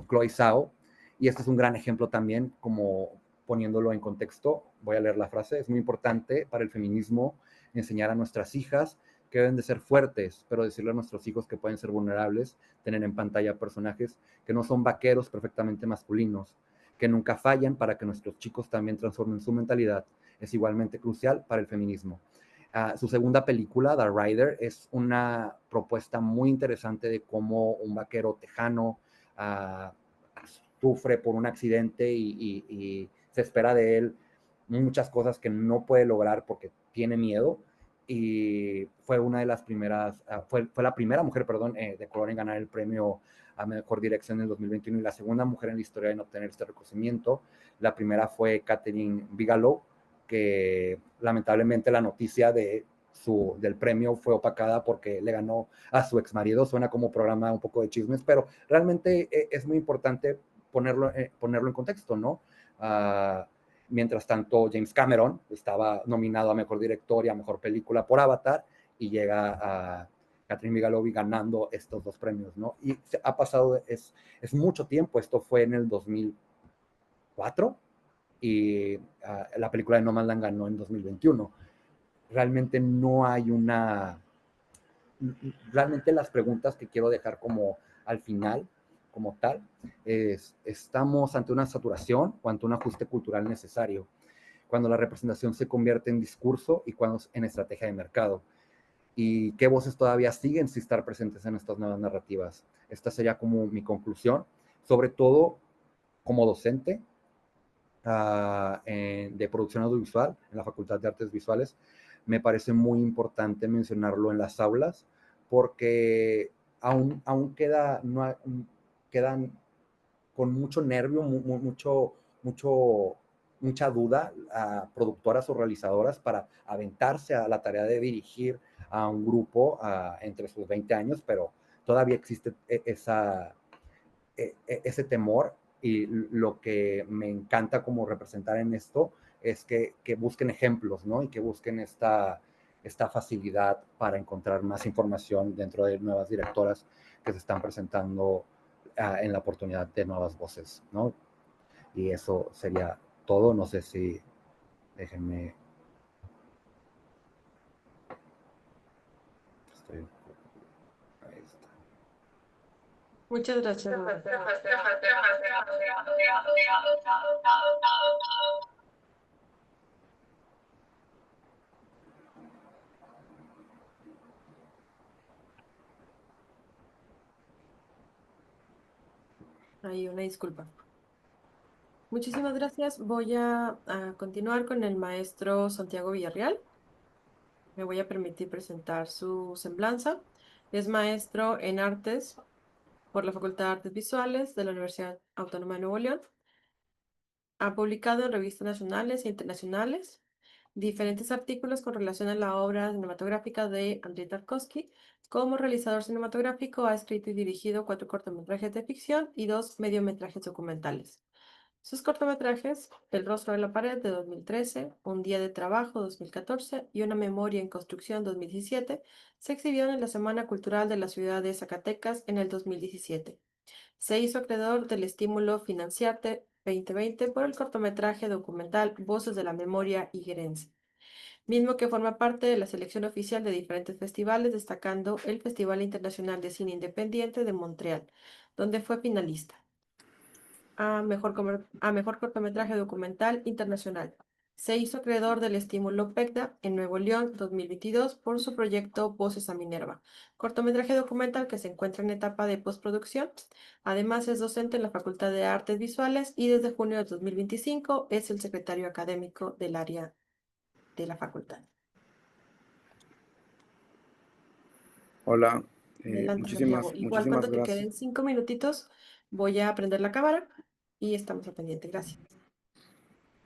Chloe Zhao, y este es un gran ejemplo también, como poniéndolo en contexto, voy a leer la frase: es muy importante para el feminismo enseñar a nuestras hijas que deben de ser fuertes, pero decirle a nuestros hijos que pueden ser vulnerables, tener en pantalla personajes que no son vaqueros perfectamente masculinos, que nunca fallan para que nuestros chicos también transformen su mentalidad. Es igualmente crucial para el feminismo. Su segunda película, The Rider, es una propuesta muy interesante de cómo un vaquero tejano uh, sufre por un accidente y se espera de él muchas cosas que no puede lograr porque tiene miedo. Y fue una de las primeras, fue la primera mujer, perdón, de color en ganar el premio a Mejor Dirección en el 2021 y la segunda mujer en la historia en obtener este reconocimiento. La primera fue Catherine Bigelow, que lamentablemente la noticia del premio fue opacada porque le ganó a su ex marido. Suena como programa un poco de chismes, pero realmente es muy importante ponerlo en contexto, ¿no? Mientras tanto, James Cameron estaba nominado a Mejor Director y a Mejor Película por Avatar y llega a Catherine Bigelow ganando estos dos premios, ¿no? Y ha pasado, es mucho tiempo, esto fue en el 2004 y la película de Nomadland ganó en 2021. Realmente no hay realmente las preguntas que quiero dejar como al final, como tal, es, ¿estamos ante una saturación o ante un ajuste cultural necesario? Cuando la representación se convierte en discurso y cuando en estrategia de mercado. ¿Y qué voces todavía siguen sin estar presentes en estas nuevas narrativas? Esta sería como mi conclusión, sobre todo como docente de producción audiovisual en la Facultad de Artes Visuales. Me parece muy importante mencionarlo en las aulas porque aún quedan con mucho nervio, mucha duda a productoras o realizadoras para aventarse a la tarea de dirigir a un grupo entre sus 20 años, pero todavía existe ese temor, y lo que me encanta como representar en esto es que busquen ejemplos, ¿no? Y que busquen esta facilidad para encontrar más información dentro de nuevas directoras que se están presentando en la oportunidad de nuevas voces, ¿no? Y eso sería todo. No sé si déjenme. Estoy, ahí está. Muchas gracias, Rubén. Ahí una disculpa. Muchísimas gracias. Voy a continuar con el maestro Santiago Villarreal. Me voy a permitir presentar su semblanza. Es maestro en artes por la Facultad de Artes Visuales de la Universidad Autónoma de Nuevo León. Ha publicado en revistas nacionales e internacionales diferentes artículos con relación a la obra cinematográfica de Andrei Tarkovsky. Como realizador cinematográfico ha escrito y dirigido 4 cortometrajes de ficción y 2 mediometrajes documentales. Sus cortometrajes, El rostro de la pared de 2013, Un día de trabajo 2014 y Una memoria en construcción 2017, se exhibieron en la Semana Cultural de la ciudad de Zacatecas en el 2017. Se hizo acreedor del estímulo Financiarte 2020 por el cortometraje documental Voces de la Memoria Higuerense, mismo que forma parte de la selección oficial de diferentes festivales, destacando el Festival Internacional de Cine Independiente de Montreal, donde fue finalista a mejor cortometraje documental internacional. Se hizo acreedor del estímulo PECDA en Nuevo León 2022 por su proyecto Voces a Minerva, cortometraje documental que se encuentra en etapa de postproducción. Además, es docente en la Facultad de Artes Visuales y desde junio de 2025 es el secretario académico del área de la facultad. Hola, Adelante, Santiago. Igual muchísimas cuando te gracias. queden 5 minutitos, voy a prender la cámara y estamos al pendiente. Gracias.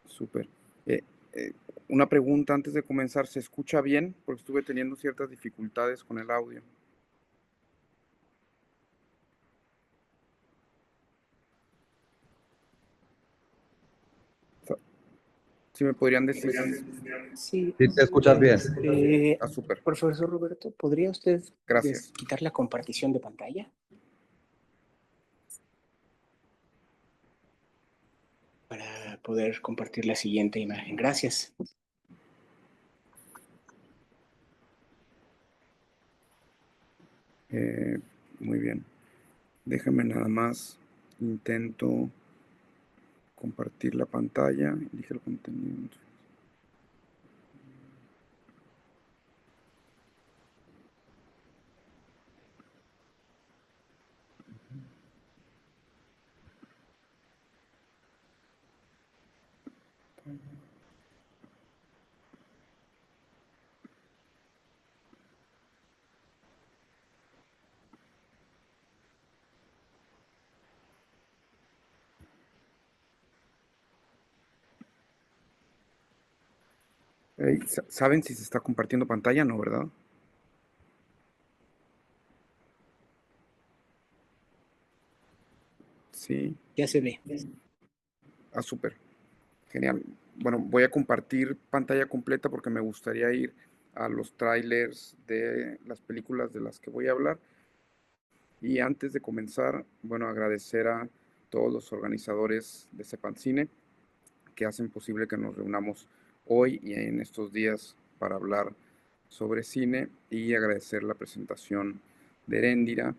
Súper. Eh, eh, una pregunta antes de comenzar, ¿se escucha bien? Porque estuve teniendo ciertas dificultades con el audio. Sa- Si me podrían decir Sí, ¿Sí te escuchas bien? súper. profesor Roberto, ¿podría usted Gracias. quitar la compartición de pantalla para poder compartir la siguiente imagen? Gracias. Eh, Muy bien. Déjame nada más, intento compartir la pantalla, elige el contenido. ¿Saben si se está compartiendo pantalla? No, ¿verdad? Sí. Ya se ve. Súper. Genial. Bueno, voy a compartir pantalla completa porque me gustaría ir a los trailers de las películas de las que voy a hablar. Y antes de comenzar, bueno, agradecer a todos los organizadores de Sepancine que hacen posible que nos reunamos hoy y en estos días para hablar sobre cine y agradecer la presentación de Heréndira.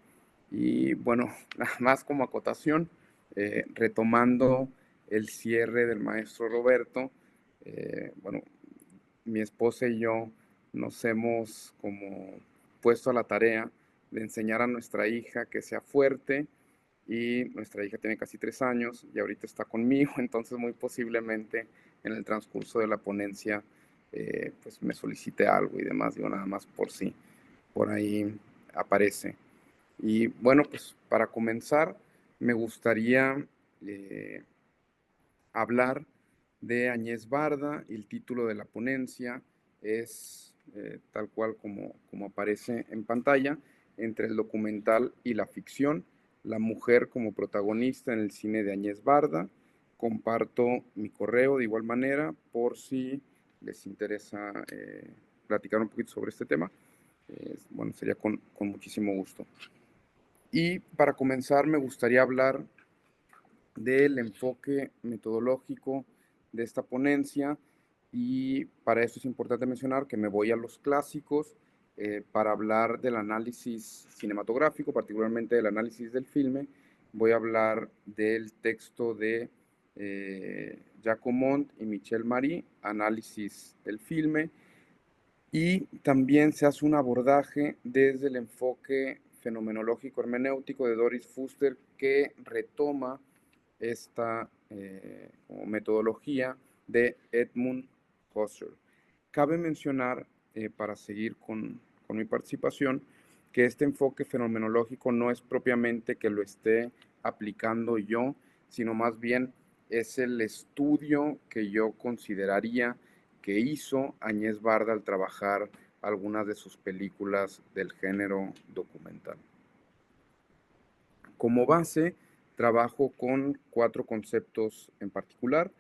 Y bueno, nada más como acotación, retomando el cierre del maestro Roberto, bueno, mi esposa y yo nos hemos como puesto a la tarea de enseñar a nuestra hija que sea fuerte, y nuestra hija tiene casi 3 años y ahorita está conmigo, entonces muy posiblemente en el transcurso de la ponencia pues me solicite algo y demás, digo nada más por si por ahí aparece. Y bueno, pues para comenzar me gustaría hablar de Añez Barda, y el título de la ponencia es tal cual como aparece en pantalla: entre el documental y la ficción, la mujer como protagonista en el cine de Añez Barda. Comparto mi correo de igual manera por si les interesa platicar un poquito sobre este tema. Bueno, sería con muchísimo gusto. Y para comenzar me gustaría hablar del enfoque metodológico de esta ponencia, y para eso es importante mencionar que me voy a los clásicos para hablar del análisis cinematográfico, particularmente del análisis del filme. Voy a hablar del texto de Jacques Aumont y Michel Marie, Análisis del filme, y también se hace un abordaje desde el enfoque fenomenológico hermenéutico de Doris Fuster, que retoma esta metodología de Edmund Husserl. Cabe mencionar, para seguir con mi participación, que este enfoque fenomenológico no es propiamente que lo esté aplicando yo, sino más bien es el estudio que yo consideraría que hizo Añez Barda al trabajar algunas de sus películas del género documental. Como base, trabajo con 4 conceptos en particular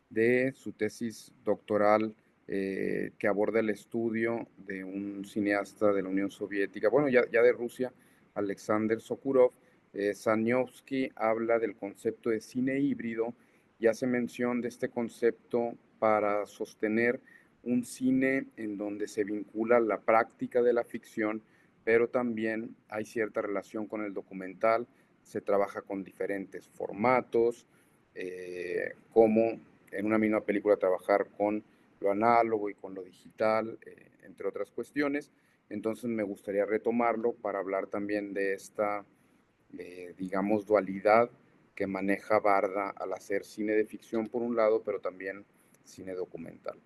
de su tesis doctoral que aborda el estudio de un cineasta de la Unión Soviética, bueno, ya de Rusia, Alexander Sokurov. Saniowski habla del concepto de cine híbrido y hace mención de este concepto para sostener un cine en donde se vincula la práctica de la ficción, pero también hay cierta relación con el documental. Se trabaja con diferentes formatos, como en una misma película trabajar con lo análogo y con lo digital, entre otras cuestiones. Entonces me gustaría retomarlo para hablar también de esta, digamos, dualidad que maneja Barda al hacer cine de ficción por un lado, pero también cine documental.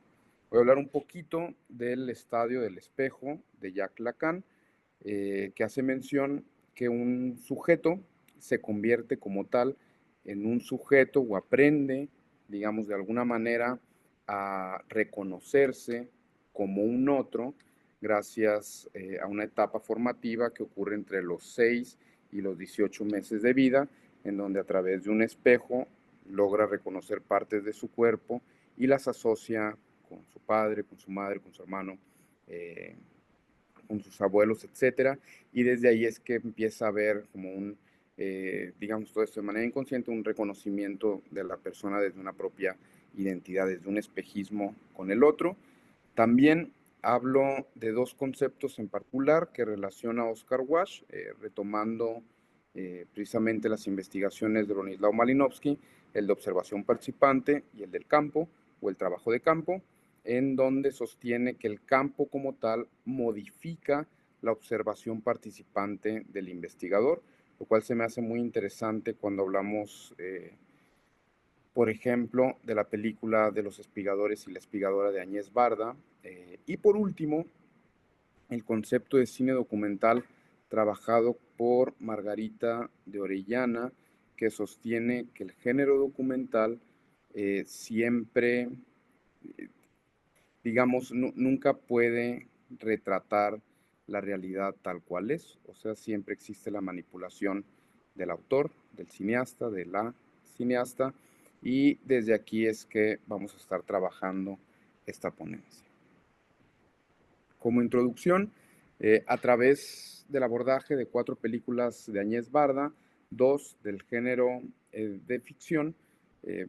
Voy a hablar un poquito del Estadio del Espejo de Jacques Lacan, que hace mención que un sujeto se convierte como tal en un sujeto o aprende, digamos, de alguna manera a reconocerse como un otro gracias a una etapa formativa que ocurre entre los 6 y los 18 meses de vida, en donde a través de un espejo logra reconocer partes de su cuerpo y las asocia con su padre, con su madre, con su hermano, con sus abuelos, etcétera, y desde ahí es que empieza a haber como un, digamos, todo esto de manera inconsciente, un reconocimiento de la persona desde una propia identidad, desde un espejismo con el otro. También hablo de 2 conceptos en particular que relaciona Oscar Walsh, retomando precisamente las investigaciones de Bronislaw Malinowski, el de observación participante y el del campo o el trabajo de campo, en donde sostiene que el campo como tal modifica la observación participante del investigador, lo cual se me hace muy interesante cuando hablamos, por ejemplo, de la película de los espigadores y la espigadora de Añez Barda. Y por último, el concepto de cine documental trabajado por Margarita de Orellana, que sostiene que el género documental siempre, digamos, nunca puede retratar la realidad tal cual es, o sea, siempre existe la manipulación del autor, del cineasta, de la cineasta, y desde aquí es que vamos a estar trabajando esta ponencia. Como introducción, a través del abordaje de 4 películas de Añez Barda, 2 del género de ficción,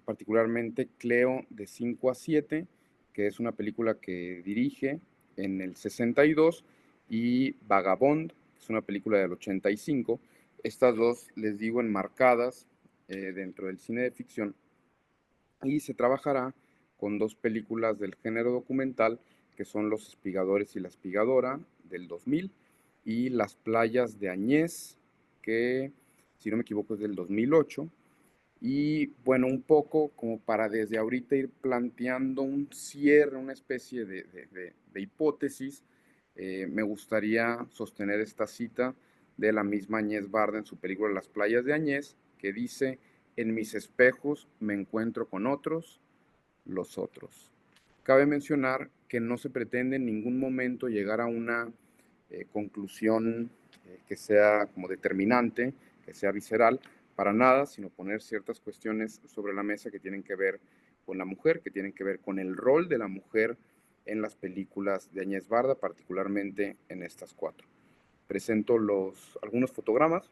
particularmente Cleo de 5 a 7, que es una película que dirige en el 62 y Vagabond, que es una película del 85. Estas dos, les digo, enmarcadas dentro del cine de ficción, y se trabajará con dos películas del género documental, que son Los Espigadores y la Espigadora, del 2000, y Las Playas de Añez, que, si no me equivoco, es del 2008. Y bueno, un poco como para desde ahorita ir planteando un cierre, una especie de hipótesis, me gustaría sostener esta cita de la misma Añez Barda en su película Las Playas de Añez, que dice: en mis espejos me encuentro con otros, los otros. Cabe mencionar que no se pretende en ningún momento llegar a una conclusión que sea como determinante, que sea visceral, para nada, sino poner ciertas cuestiones sobre la mesa que tienen que ver con la mujer, que tienen que ver con el rol de la mujer en las películas de Añez Barda, particularmente en estas cuatro. Presento algunos fotogramas.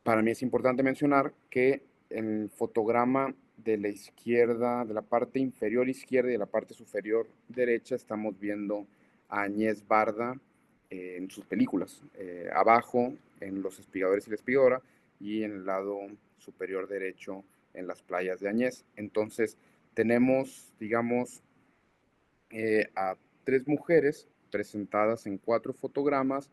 Para mí es importante mencionar que en el fotograma de la izquierda, de la parte inferior izquierda y de la parte superior derecha, estamos viendo a Añez Barda en sus películas. Abajo, en Los Espigadores y la Espigadora, y en el lado superior derecho, en Las Playas de Añez. Entonces, tenemos, digamos, a tres mujeres presentadas en cuatro fotogramas,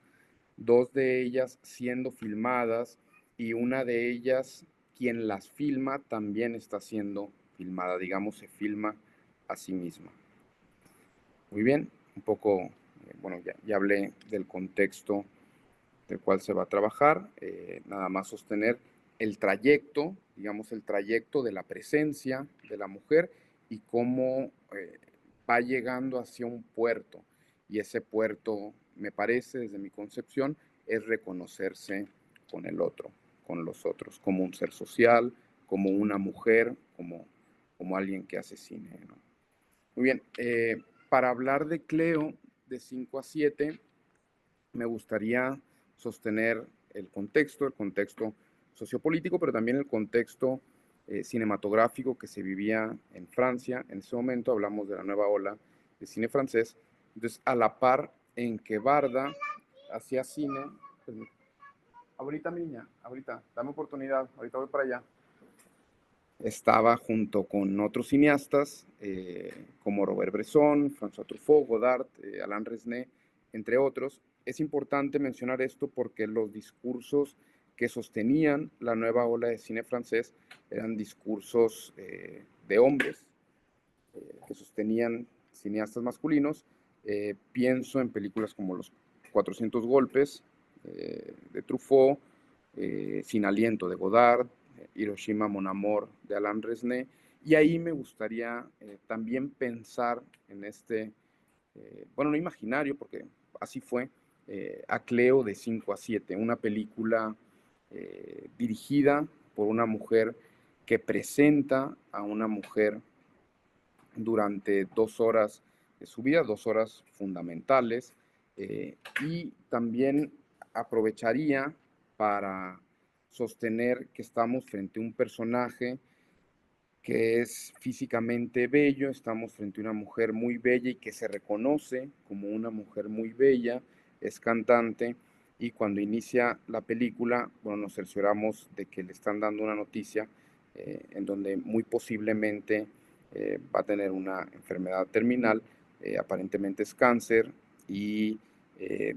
dos de ellas siendo filmadas y una de ellas, quien las filma, también está siendo filmada, digamos, se filma a sí misma. Muy bien, un poco, bueno, ya hablé del contexto del cual se va a trabajar, nada más sostener el trayecto, digamos, el trayecto de la presencia de la mujer y cómo va llegando hacia un puerto. Y ese puerto, me parece, desde mi concepción, es reconocerse con el otro, con los otros, como un ser social, como una mujer, como alguien que hace cine, ¿no? Muy bien, para hablar de Cleo de 5 a 7, me gustaría sostener el contexto sociopolítico, pero también el contexto cinematográfico que se vivía en Francia. En ese momento hablamos de la nueva ola de cine francés. Entonces, a la par en que Barda hacía cine, pues, ahorita mi niña, ahorita, dame oportunidad, ahorita voy para allá. Estaba junto con otros cineastas como Robert Bresson, François Truffaut, Godard, Alain Resnais, entre otros. Es importante mencionar esto porque los discursos que sostenían la nueva ola de cine francés eran discursos de hombres que sostenían cineastas masculinos. Pienso en películas como Los 400 golpes de Truffaut, Sin aliento de Godard, Hiroshima Mon Amour de Alain Resnais, y ahí me gustaría también pensar en este, bueno, no imaginario, porque así fue, a Cleo de 5 a 7, una película dirigida por una mujer que presenta a una mujer durante 2 horas de su vida, 2 horas fundamentales, y también aprovecharía para sostener que estamos frente a un personaje que es físicamente bello, estamos frente a una mujer muy bella y que se reconoce como una mujer muy bella, es cantante, y cuando inicia la película, bueno, nos cercioramos de que le están dando una noticia en donde muy posiblemente va a tener una enfermedad terminal, aparentemente es cáncer, y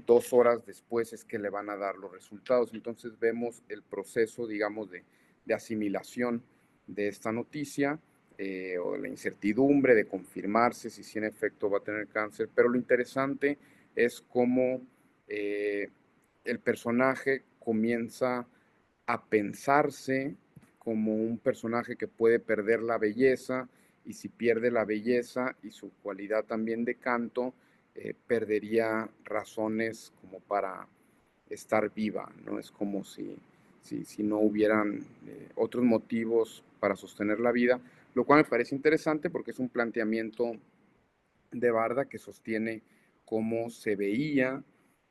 2 horas después es que le van a dar los resultados. Entonces vemos el proceso, digamos, de asimilación de esta noticia, o la incertidumbre de confirmarse si en efecto va a tener cáncer, pero lo interesante es cómo el personaje comienza a pensarse como un personaje que puede perder la belleza, y si pierde la belleza y su cualidad también de canto, perdería razones como para estar viva, ¿no? Es como si no hubieran otros motivos para sostener la vida, lo cual me parece interesante porque es un planteamiento de Barda que sostiene cómo se veía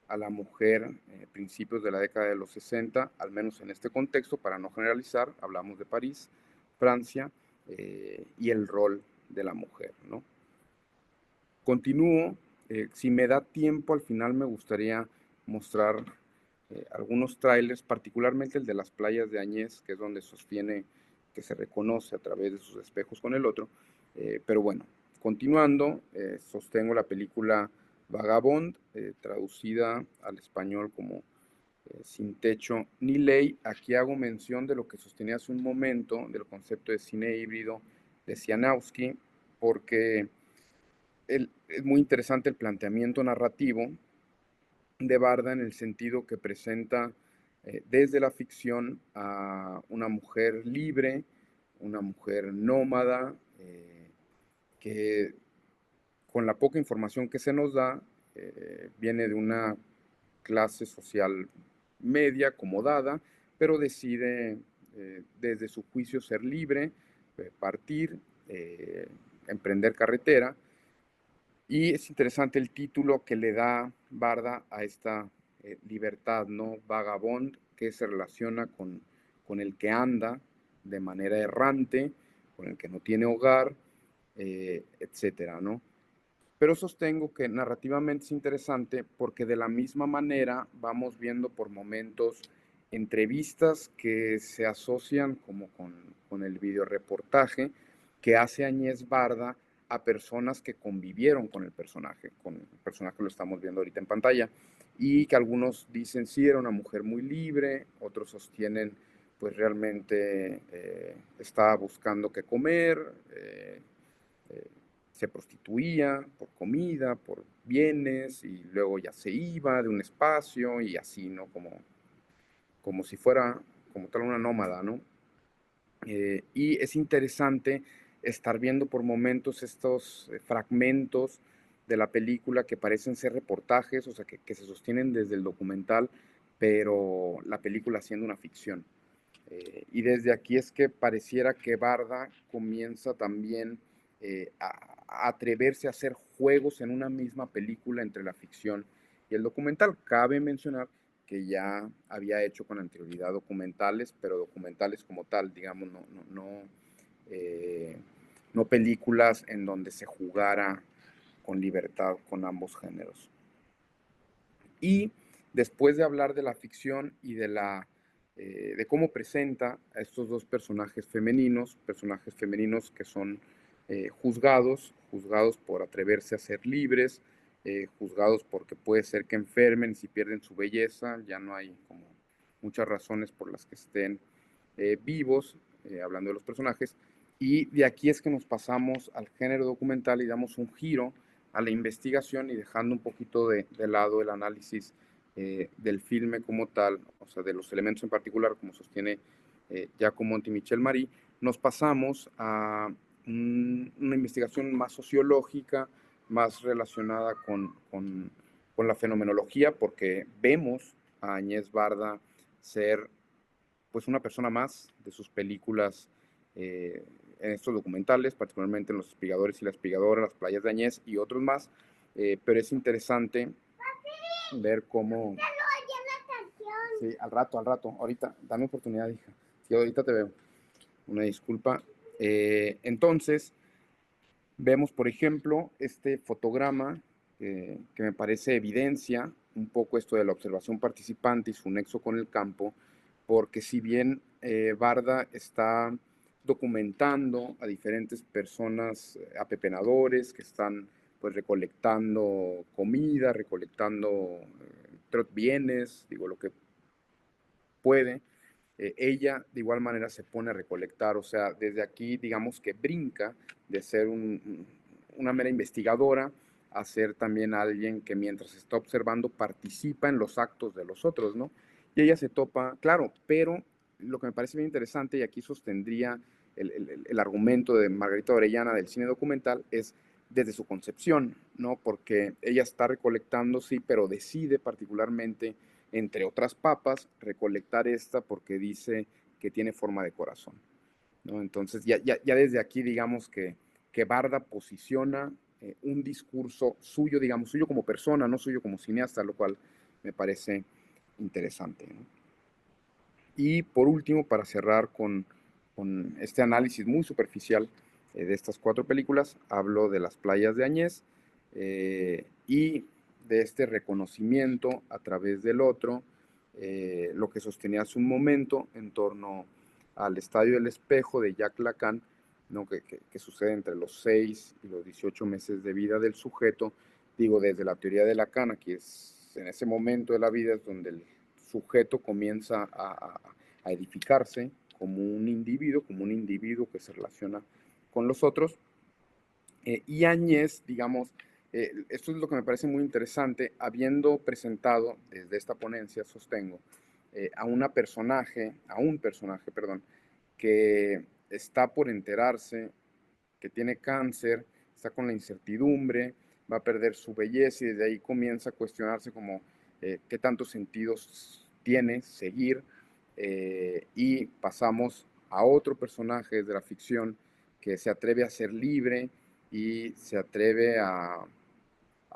a la mujer principios de la década de los 60, al menos en este contexto, para no generalizar, hablamos de París, Francia, y el rol de la mujer, ¿no? Continúo. Si me da tiempo, al final me gustaría mostrar algunos trailers, particularmente el de las playas de Añez, que es donde sostiene que se reconoce a través de sus espejos con el otro. Pero bueno, continuando, sostengo la película Vagabond, traducida al español como Sin techo ni ley. Aquí hago mención de lo que sostenía hace un momento, del concepto de cine híbrido de Sianowski, porque es muy interesante el planteamiento narrativo de Barda en el sentido que presenta desde la ficción a una mujer libre, una mujer nómada, que con la poca información que se nos da, viene de una clase social media, acomodada, pero decide desde su juicio ser libre, partir, emprender carretera. Y es interesante el título que le da Barda a esta libertad, ¿no? Vagabond, que se relaciona con el que anda de manera errante, con el que no tiene hogar, etcétera, ¿no? Pero sostengo que narrativamente es interesante porque de la misma manera vamos viendo por momentos entrevistas que se asocian como con el videoreportaje que hace Añez Barda a personas que convivieron con el personaje lo estamos viendo ahorita en pantalla, y que algunos dicen sí, era una mujer muy libre, otros sostienen pues realmente estaba buscando qué comer, se prostituía por comida, por bienes, y luego ya se iba de un espacio y así, ¿no? Como si fuera como tal una nómada, ¿no? Y es interesante estar viendo por momentos estos fragmentos de la película que parecen ser reportajes, o sea, que se sostienen desde el documental, pero la película siendo una ficción. Y desde aquí es que pareciera que Barda comienza también a atreverse a hacer juegos en una misma película entre la ficción y el documental. Cabe mencionar que ya había hecho con anterioridad documentales, pero documentales como tal, digamos, eh, no películas en donde se jugara con libertad con ambos géneros. Y después de hablar de la ficción y de cómo presenta a estos dos personajes femeninos que son juzgados por atreverse a ser libres, juzgados porque puede ser que enfermen y si pierden su belleza, ya no hay como muchas razones por las que estén vivos, hablando de los personajes. Y de aquí es que nos pasamos al género documental y damos un giro a la investigación y dejando un poquito de lado el análisis del filme como tal, o sea, de los elementos en particular, como sostiene Giacomo Monti-Michel Marie, nos pasamos a una investigación más sociológica, más relacionada con la fenomenología, porque vemos a Añez Barda ser pues una persona más de sus películas en estos documentales, particularmente en Los Espigadores y la Espigadora, Las Playas de Añez y otros más, pero es interesante ver cómo... Sí, al rato, ahorita, dame oportunidad, hija. Sí, ahorita te veo. Una disculpa. Entonces, vemos, por ejemplo, este fotograma que me parece evidencia un poco esto de la observación participante y su nexo con el campo, porque si bien Barda está documentando a diferentes personas, apepenadores, que están pues recolectando comida, recolectando bienes, digo, lo que puede, ella de igual manera se pone a recolectar, o sea, desde aquí digamos que brinca de ser una mera investigadora a ser también alguien que mientras está observando participa en los actos de los otros, ¿no? Y ella se topa, claro, pero lo que me parece bien interesante, y aquí sostendría el argumento de Margarita Orellana del cine documental, es desde su concepción, ¿no? Porque ella está recolectando, sí, pero decide particularmente, entre otras papas, recolectar esta porque dice que tiene forma de corazón, ¿no? Entonces, ya desde aquí, digamos que Barda posiciona un discurso suyo, digamos, suyo como persona, no suyo como cineasta, lo cual me parece interesante, ¿no? Y por último, para cerrar con este análisis muy superficial de estas cuatro películas, hablo de Las Playas de Añez, y de este reconocimiento a través del otro, lo que sostenía hace un momento en torno al Estadio del Espejo de Jacques Lacan, ¿no? que sucede entre los 6 y los 18 meses de vida del sujeto, digo, desde la teoría de Lacan, aquí es en ese momento de la vida es donde el sujeto comienza a edificarse como un individuo que se relaciona con los otros. Y Áñez, digamos, esto es lo que me parece muy interesante, habiendo presentado desde esta ponencia, sostengo, a un personaje, perdón, que está por enterarse, que tiene cáncer, está con la incertidumbre, va a perder su belleza y desde ahí comienza a cuestionarse como qué tantos sentidos tiene seguir, y pasamos a otro personaje de la ficción que se atreve a ser libre y se atreve a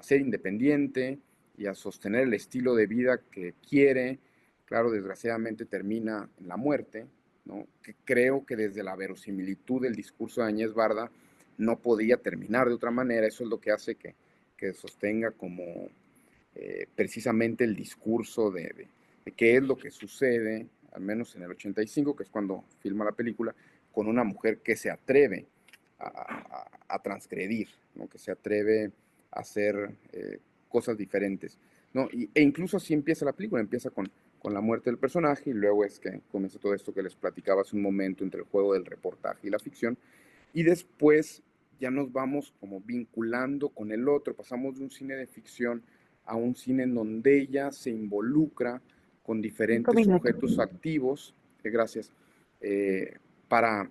ser independiente y a sostener el estilo de vida que quiere. Claro, desgraciadamente termina en la muerte, ¿no? Que creo que desde la verosimilitud del discurso de Añez Barda no podía terminar de otra manera. Eso es lo que hace que sostenga como precisamente el discurso de qué es lo que sucede, al menos en el 85, que es cuando filma la película, con una mujer que se atreve a transgredir, ¿no? Que se atreve a hacer cosas diferentes, ¿no? E incluso así empieza la película, empieza con la muerte del personaje y luego es que comienza todo esto que les platicaba hace un momento entre el juego del reportaje y la ficción, y después ya nos vamos como vinculando con el otro, pasamos de un cine de ficción a un cine en donde ella se involucra con diferentes sujetos activos, gracias, para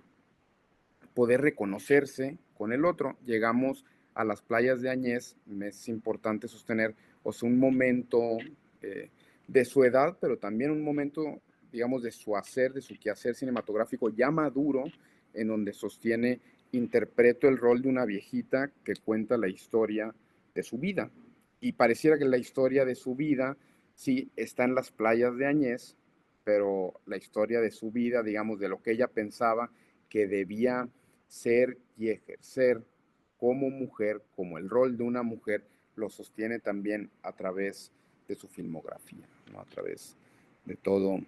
poder reconocerse con el otro. Llegamos a las playas de Añez, es importante sostener, o sea, un momento de su edad, pero también un momento, digamos, de su hacer, de su quehacer cinematográfico ya maduro, en donde sostiene, interpreto el rol de una viejita que cuenta la historia de su vida. Y pareciera que la historia de su vida, sí, está en las playas de Añez, pero la historia de su vida, digamos, de lo que ella pensaba que debía ser y ejercer como mujer, como el rol de una mujer, lo sostiene también a través de su filmografía, ¿no? A través de todo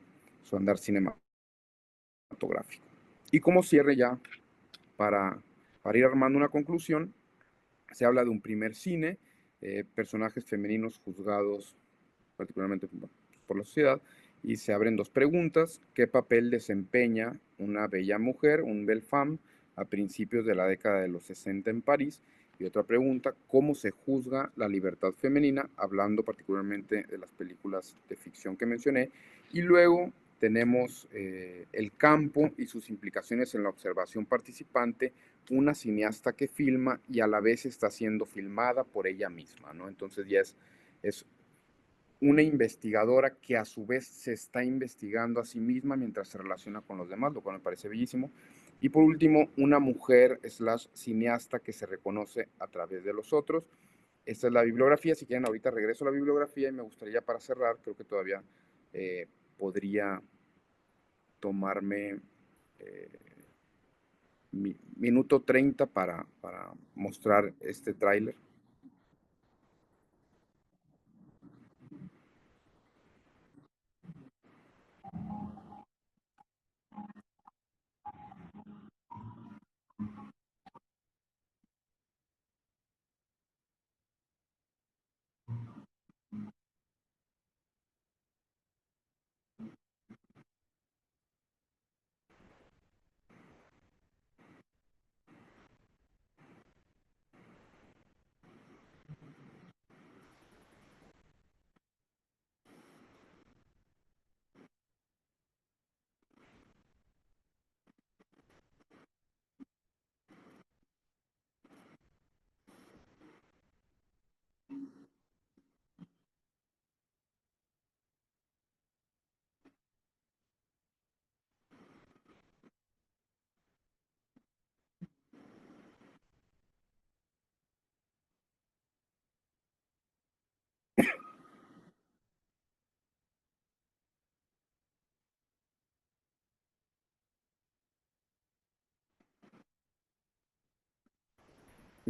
su andar cinematográfico. Y como cierre ya, para ir armando una conclusión, se habla de un primer cine, personajes femeninos juzgados particularmente por la sociedad, y se abren dos preguntas. ¿Qué papel desempeña una bella mujer, un belle femme, a principios de la década de los 60 en París? Y otra pregunta, ¿cómo se juzga la libertad femenina? Hablando particularmente de las películas de ficción que mencioné. Y luego tenemos el campo y sus implicaciones en la observación participante, una cineasta que filma y a la vez está siendo filmada por ella misma, ¿no? Entonces ya es una investigadora que a su vez se está investigando a sí misma mientras se relaciona con los demás, lo cual me parece bellísimo. Y por último, una mujer slash cineasta que se reconoce a través de los otros. Esta es la bibliografía. Si quieren, ahorita regreso a la bibliografía y me gustaría, para cerrar, creo que todavía podría tomarme eh, minuto 30 para mostrar este tráiler.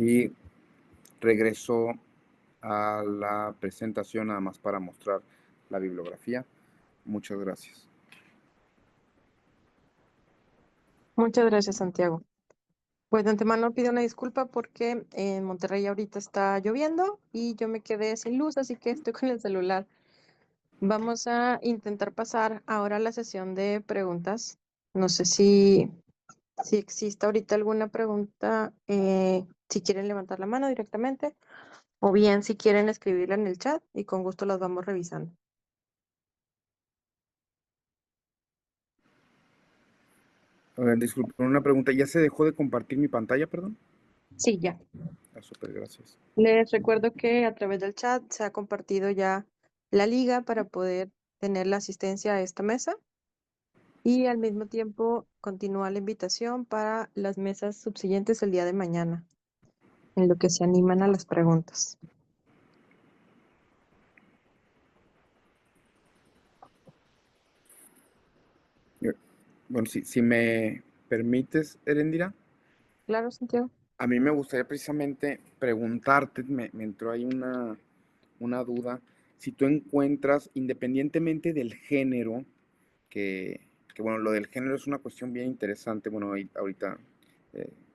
Y regreso a la presentación nada más para mostrar la bibliografía. Muchas gracias. Muchas gracias, Santiago. Pues de antemano pido una disculpa porque en Monterrey ahorita está lloviendo y yo me quedé sin luz, así que estoy con el celular. Vamos a intentar pasar ahora a la sesión de preguntas. No sé si existe ahorita alguna pregunta, si quieren levantar la mano directamente o bien si quieren escribirla en el chat y con gusto las vamos revisando. Disculpen, una pregunta. ¿Ya se dejó de compartir mi pantalla, perdón? Sí, ya. Súper, gracias. Les recuerdo que a través del chat se ha compartido ya la liga para poder tener la asistencia a esta mesa y al mismo tiempo continúa la invitación para las mesas subsiguientes el día de mañana, en lo que se animan a las preguntas. Bueno, si me permites, Erendira, Claro, Santiago. a mí me gustaría precisamente preguntarte, me entró ahí una duda, si tú encuentras, independientemente del género, que bueno, lo del género es una cuestión bien interesante, bueno, ahorita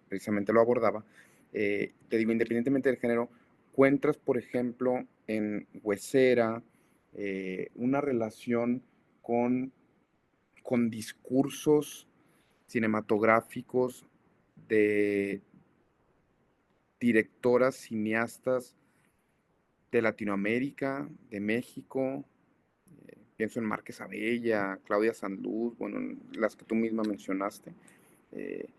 precisamente lo abordaba, te digo, independientemente del género, encuentras, por ejemplo, en Huesera, una relación con, con discursos cinematográficos de directoras, cineastas de Latinoamérica, de México, pienso en Márquez Abella, Claudia Sanluz, bueno, las que tú misma mencionaste, eh,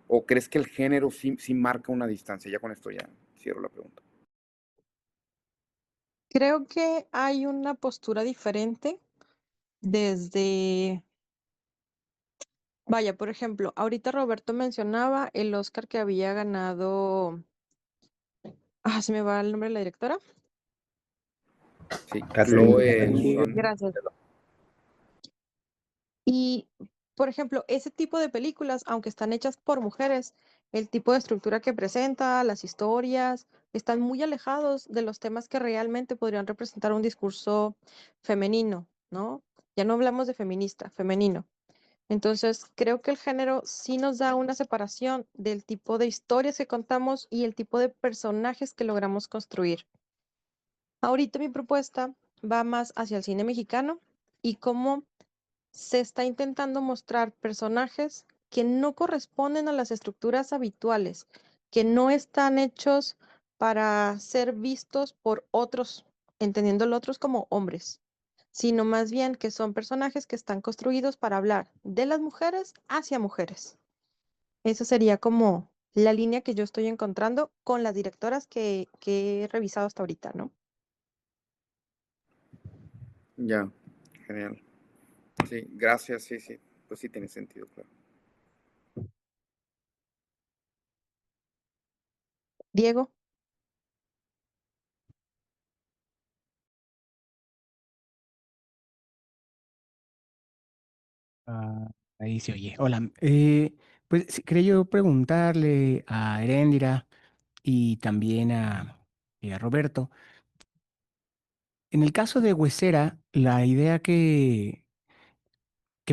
¿o crees que el género sí marca una distancia? Ya con esto ya cierro la pregunta. Creo que hay una postura diferente desde, vaya, por ejemplo, ahorita Roberto mencionaba el Oscar que había ganado, se me va el nombre de la directora. Sí, Catherine Chloe Deneuve. Son. Gracias. Y, por ejemplo, ese tipo de películas, aunque están hechas por mujeres, el tipo de estructura que presenta, las historias, están muy alejados de los temas que realmente podrían representar un discurso femenino, ¿no? Ya no hablamos de feminista, femenino. Entonces, creo que el género sí nos da una separación del tipo de historias que contamos y el tipo de personajes que logramos construir. Ahorita mi propuesta va más hacia el cine mexicano y cómo se está intentando mostrar personajes que no corresponden a las estructuras habituales, que no están hechos para ser vistos por otros, entendiendo los otros como hombres, sino más bien que son personajes que están construidos para hablar de las mujeres hacia mujeres. Esa sería como la línea que yo estoy encontrando con las directoras que he revisado hasta ahorita, ¿no? Ya, genial. Sí, gracias, sí, pues sí tiene sentido, claro. Diego. Ah, ahí se oye. Hola. Pues sí, quería yo preguntarle a Heréndira y también a Roberto. En el caso de Huesera, la idea que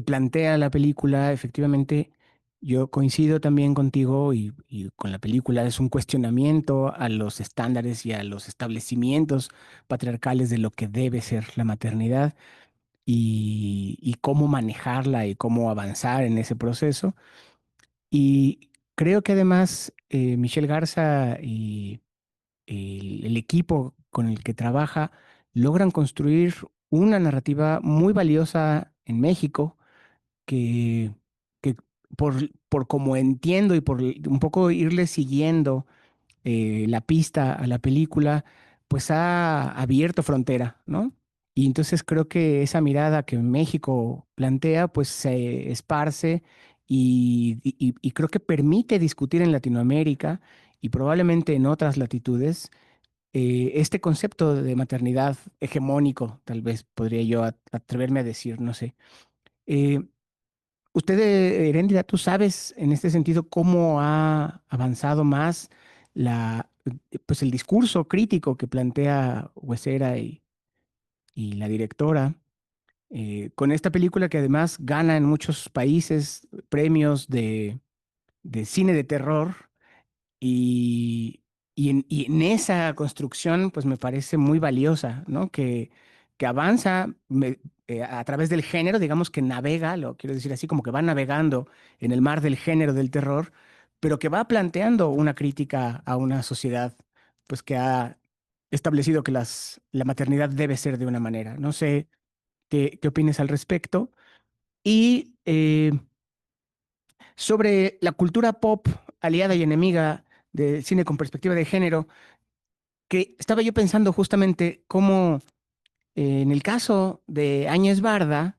plantea la película, efectivamente, yo coincido también contigo y con la película, es un cuestionamiento a los estándares y a los establecimientos patriarcales de lo que debe ser la maternidad y cómo manejarla y cómo avanzar en ese proceso. Y creo que además Michelle Garza y el equipo con el que trabaja logran construir una narrativa muy valiosa en México que, que por como entiendo y por un poco irle siguiendo la pista a la película, pues ha abierto frontera, ¿no? Y entonces creo que esa mirada que México plantea, pues se esparce y creo que permite discutir en Latinoamérica y probablemente en otras latitudes este concepto de maternidad hegemónico, tal vez podría yo atreverme a decir, no sé. Eh, Usted, Heréndira, ¿tú sabes en este sentido cómo ha avanzado más pues el discurso crítico que plantea Huesera y la directora, con esta película que además gana en muchos países premios de cine de terror y, y en esa construcción pues me parece muy valiosa, ¿no? Que avanza a través del género, digamos que navega, lo quiero decir así, como que va navegando en el mar del género del terror, pero que va planteando una crítica a una sociedad pues que ha establecido que la maternidad debe ser de una manera. No sé qué opines al respecto. Y sobre la cultura pop aliada y enemiga del cine con perspectiva de género, que estaba yo pensando justamente cómo en el caso de Áñez Barda,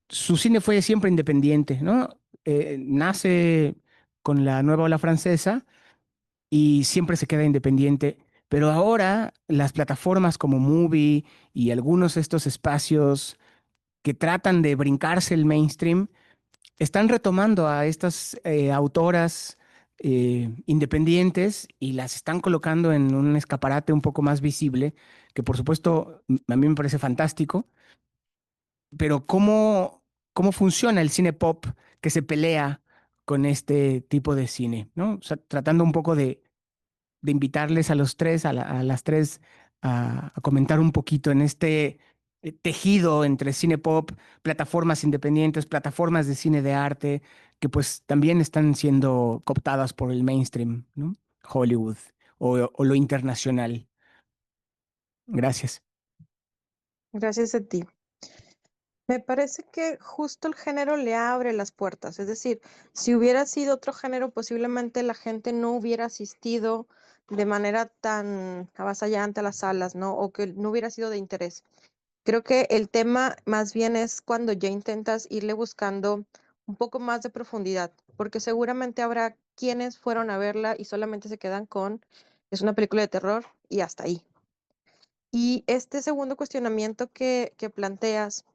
su cine fue siempre independiente, ¿no? Nace con la nueva ola francesa y siempre se queda independiente, pero ahora las plataformas como Movie y algunos de estos espacios que tratan de brincarse el mainstream, están retomando a estas autoras independientes y las están colocando en un escaparate un poco más visible, que por supuesto a mí me parece fantástico, pero ¿cómo funciona el cine pop que se pelea con este tipo de cine, ¿no? O sea, tratando un poco de invitarles a los tres, a las tres, a comentar un poquito en este tejido entre cine pop, plataformas independientes, plataformas de cine de arte, que pues también están siendo cooptadas por el mainstream, ¿no? Hollywood o lo internacional. Gracias. Gracias a ti. Me parece que justo el género le abre las puertas. Es decir, si hubiera sido otro género, posiblemente la gente no hubiera asistido de manera tan avasallante a las salas, ¿no? O que no hubiera sido de interés. Creo que el tema más bien es cuando ya intentas irle buscando un poco más de profundidad, porque seguramente habrá quienes fueron a verla y solamente se quedan con, es una película de terror y hasta ahí. Y este segundo cuestionamiento que planteas,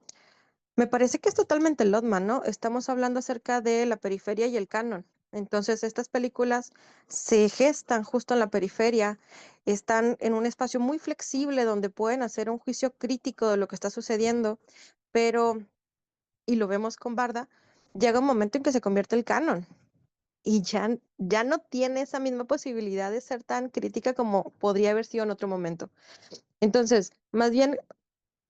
me parece que es totalmente Lotman, ¿no? Estamos hablando acerca de la periferia y el canon. Entonces, estas películas se gestan justo en la periferia, están en un espacio muy flexible donde pueden hacer un juicio crítico de lo que está sucediendo, pero, y lo vemos con Barda, llega un momento en que se convierte el canon y ya no tiene esa misma posibilidad de ser tan crítica como podría haber sido en otro momento. Entonces, más bien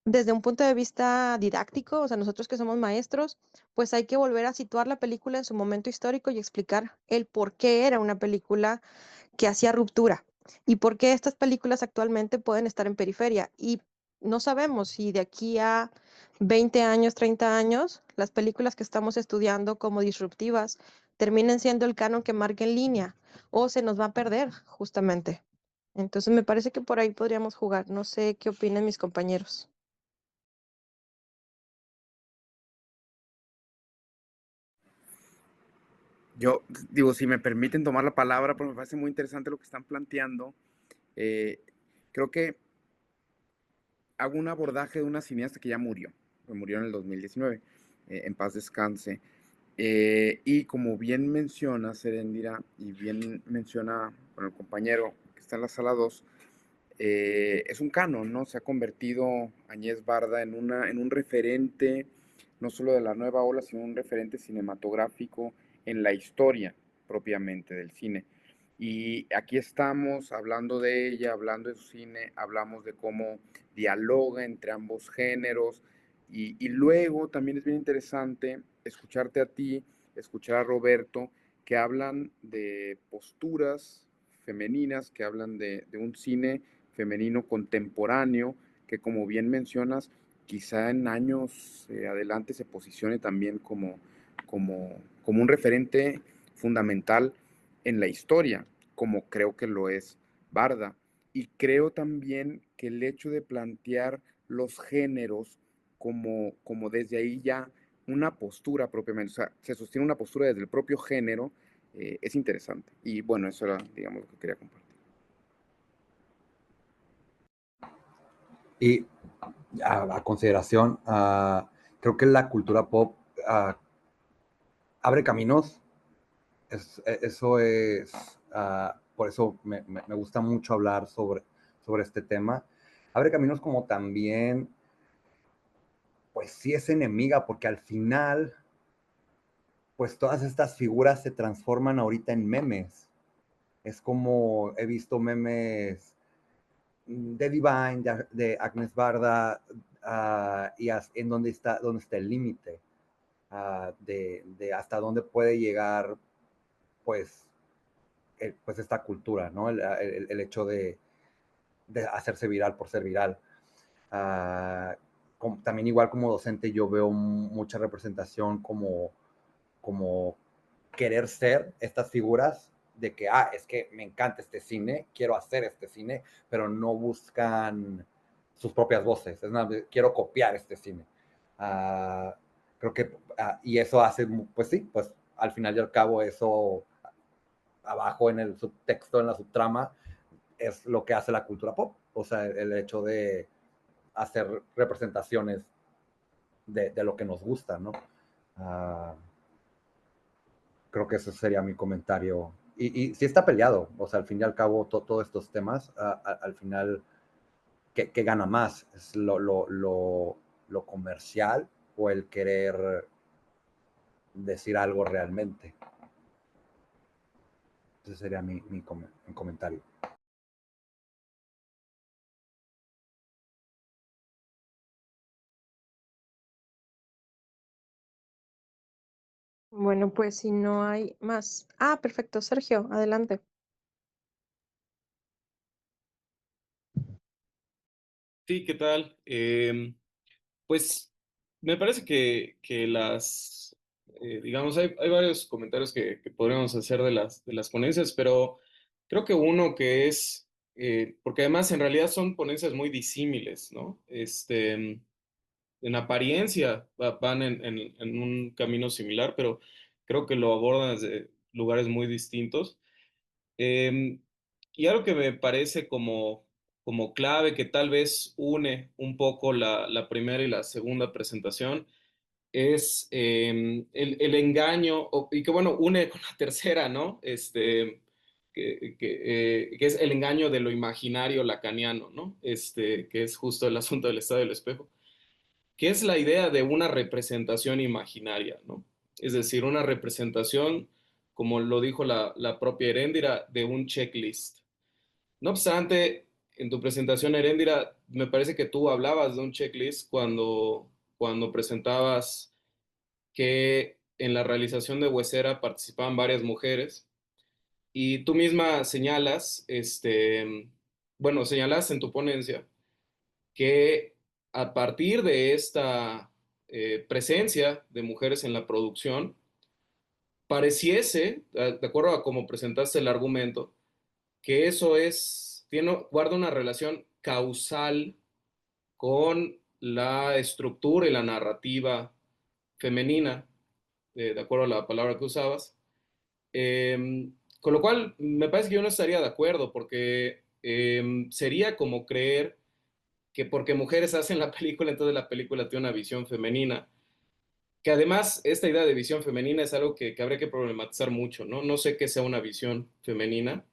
desde un punto de vista didáctico, o sea, nosotros que somos maestros, pues hay que volver a situar la película en su momento histórico y explicar el por qué era una película que hacía ruptura y por qué estas películas actualmente pueden estar en periferia. Y no sabemos si de aquí a 20 años, 30 años, las películas que estamos estudiando como disruptivas terminen siendo el canon que marque en línea o se nos va a perder justamente. Entonces me parece que por ahí podríamos jugar. No sé qué opinan mis compañeros. Yo digo, si me permiten tomar la palabra, porque me parece muy interesante lo que están planteando. Eh, Creo que hago un abordaje de una cineasta que ya murió en el 2019, en paz descanse. Y como bien menciona Serendira y bien menciona con el compañero que está en la sala 2, es un canon, ¿no? Se ha convertido Añez Barda en un referente, no solo de la nueva ola, sino un referente cinematográfico en la historia propiamente del cine. Y aquí estamos hablando de ella, hablando de su cine, hablamos de cómo dialoga entre ambos géneros. Y luego también es bien interesante escucharte a ti, escuchar a Roberto, que hablan de posturas femeninas, que hablan de un cine femenino contemporáneo, que como bien mencionas, quizá en años adelante se posicione también como un referente fundamental en la historia, como creo que lo es Barda. Y creo también que el hecho de plantear los géneros como desde ahí ya una postura propiamente, o sea, se sostiene una postura desde el propio género, es interesante. Y bueno, eso era, digamos, lo que quería compartir. Y a consideración, creo que la cultura pop abre caminos. Eso es por eso me gusta mucho hablar sobre este tema. Abre Caminos como también, pues sí es enemiga, porque al final, pues todas estas figuras se transforman ahorita en memes. Es como he visto memes de Divine, de Agnes Barda, y en dónde está el límite de hasta dónde puede llegar, pues, pues esta cultura, ¿no? El hecho de hacerse viral por ser viral. También igual como docente yo veo mucha representación como querer ser estas figuras de que, es que me encanta este cine, quiero hacer este cine, pero no buscan sus propias voces, es nada, quiero copiar este cine. Creo que, y eso hace, pues sí, pues al final y al cabo eso abajo en el subtexto, en la subtrama, es lo que hace la cultura pop, o sea, el hecho de hacer representaciones de lo que nos gusta, ¿no? Creo que ese sería mi comentario. Y sí está peleado, o sea, al fin y al cabo, todos estos temas, al final, ¿qué gana más? ¿Es lo comercial o el querer decir algo realmente? Ese sería mi comentario. Bueno, pues si no hay más. Ah, perfecto, Sergio, adelante. Sí, ¿qué tal? Pues me parece que digamos, hay varios comentarios que podríamos hacer de las ponencias, pero creo que uno que es, porque además en realidad son ponencias muy disímiles, ¿no? En apariencia van en un camino similar, pero creo que lo abordan desde lugares muy distintos. Em, y algo que me parece como clave, que tal vez une un poco la primera y la segunda presentación, es el engaño, y que bueno, une con la tercera, ¿no? Que es el engaño de lo imaginario lacaniano, ¿no? Que es justo el asunto del estado del espejo, que es la idea de una representación imaginaria, ¿no? Es decir, una representación, como lo dijo la propia Heréndira, de un checklist. No obstante, en tu presentación, Heréndira, me parece que tú hablabas de un checklist cuando presentabas que en la realización de Huesera participaban varias mujeres y tú misma señalas, bueno, señalas en tu ponencia que a partir de esta presencia de mujeres en la producción, pareciese, de acuerdo a cómo presentaste el argumento, que eso guarda una relación causal con la estructura y la narrativa femenina, de acuerdo a la palabra que usabas. Con lo cual, me parece que yo no estaría de acuerdo, porque sería como creer que porque mujeres hacen la película, entonces la película tiene una visión femenina. Que además, esta idea de visión femenina es algo que habría que problematizar mucho, ¿no? No sé qué sea una visión femenina.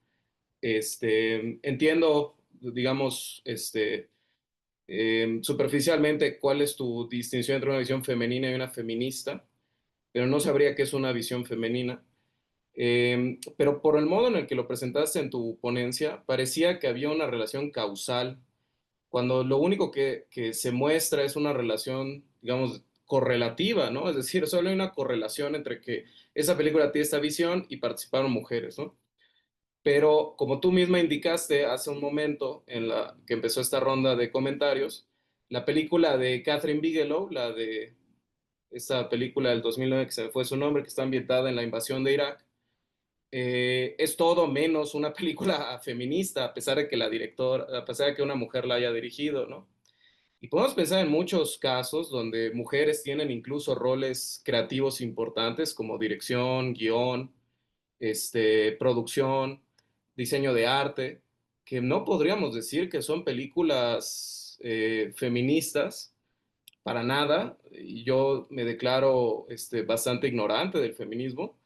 Entiendo, digamos, superficialmente cuál es tu distinción entre una visión femenina y una feminista, pero no sabría qué es una visión femenina. Pero por el modo en el que lo presentaste en tu ponencia, parecía que había una relación causal, cuando lo único que se muestra es una relación, digamos, correlativa, ¿no? Es decir, solo hay una correlación entre que esa película tiene esta visión y participaron mujeres, ¿no? Pero como tú misma indicaste hace un momento en la que empezó esta ronda de comentarios, la película de Catherine Bigelow, la de esta película del 2009 que se me fue su nombre, que está ambientada en la invasión de Irak, es todo menos una película feminista, a pesar de que la directora, a pesar de que una mujer la haya dirigido, ¿no? Y podemos pensar en muchos casos donde mujeres tienen incluso roles creativos importantes como dirección, guión, producción, diseño de arte, que no podríamos decir que son películas feministas para nada. Y yo me declaro bastante ignorante del feminismo,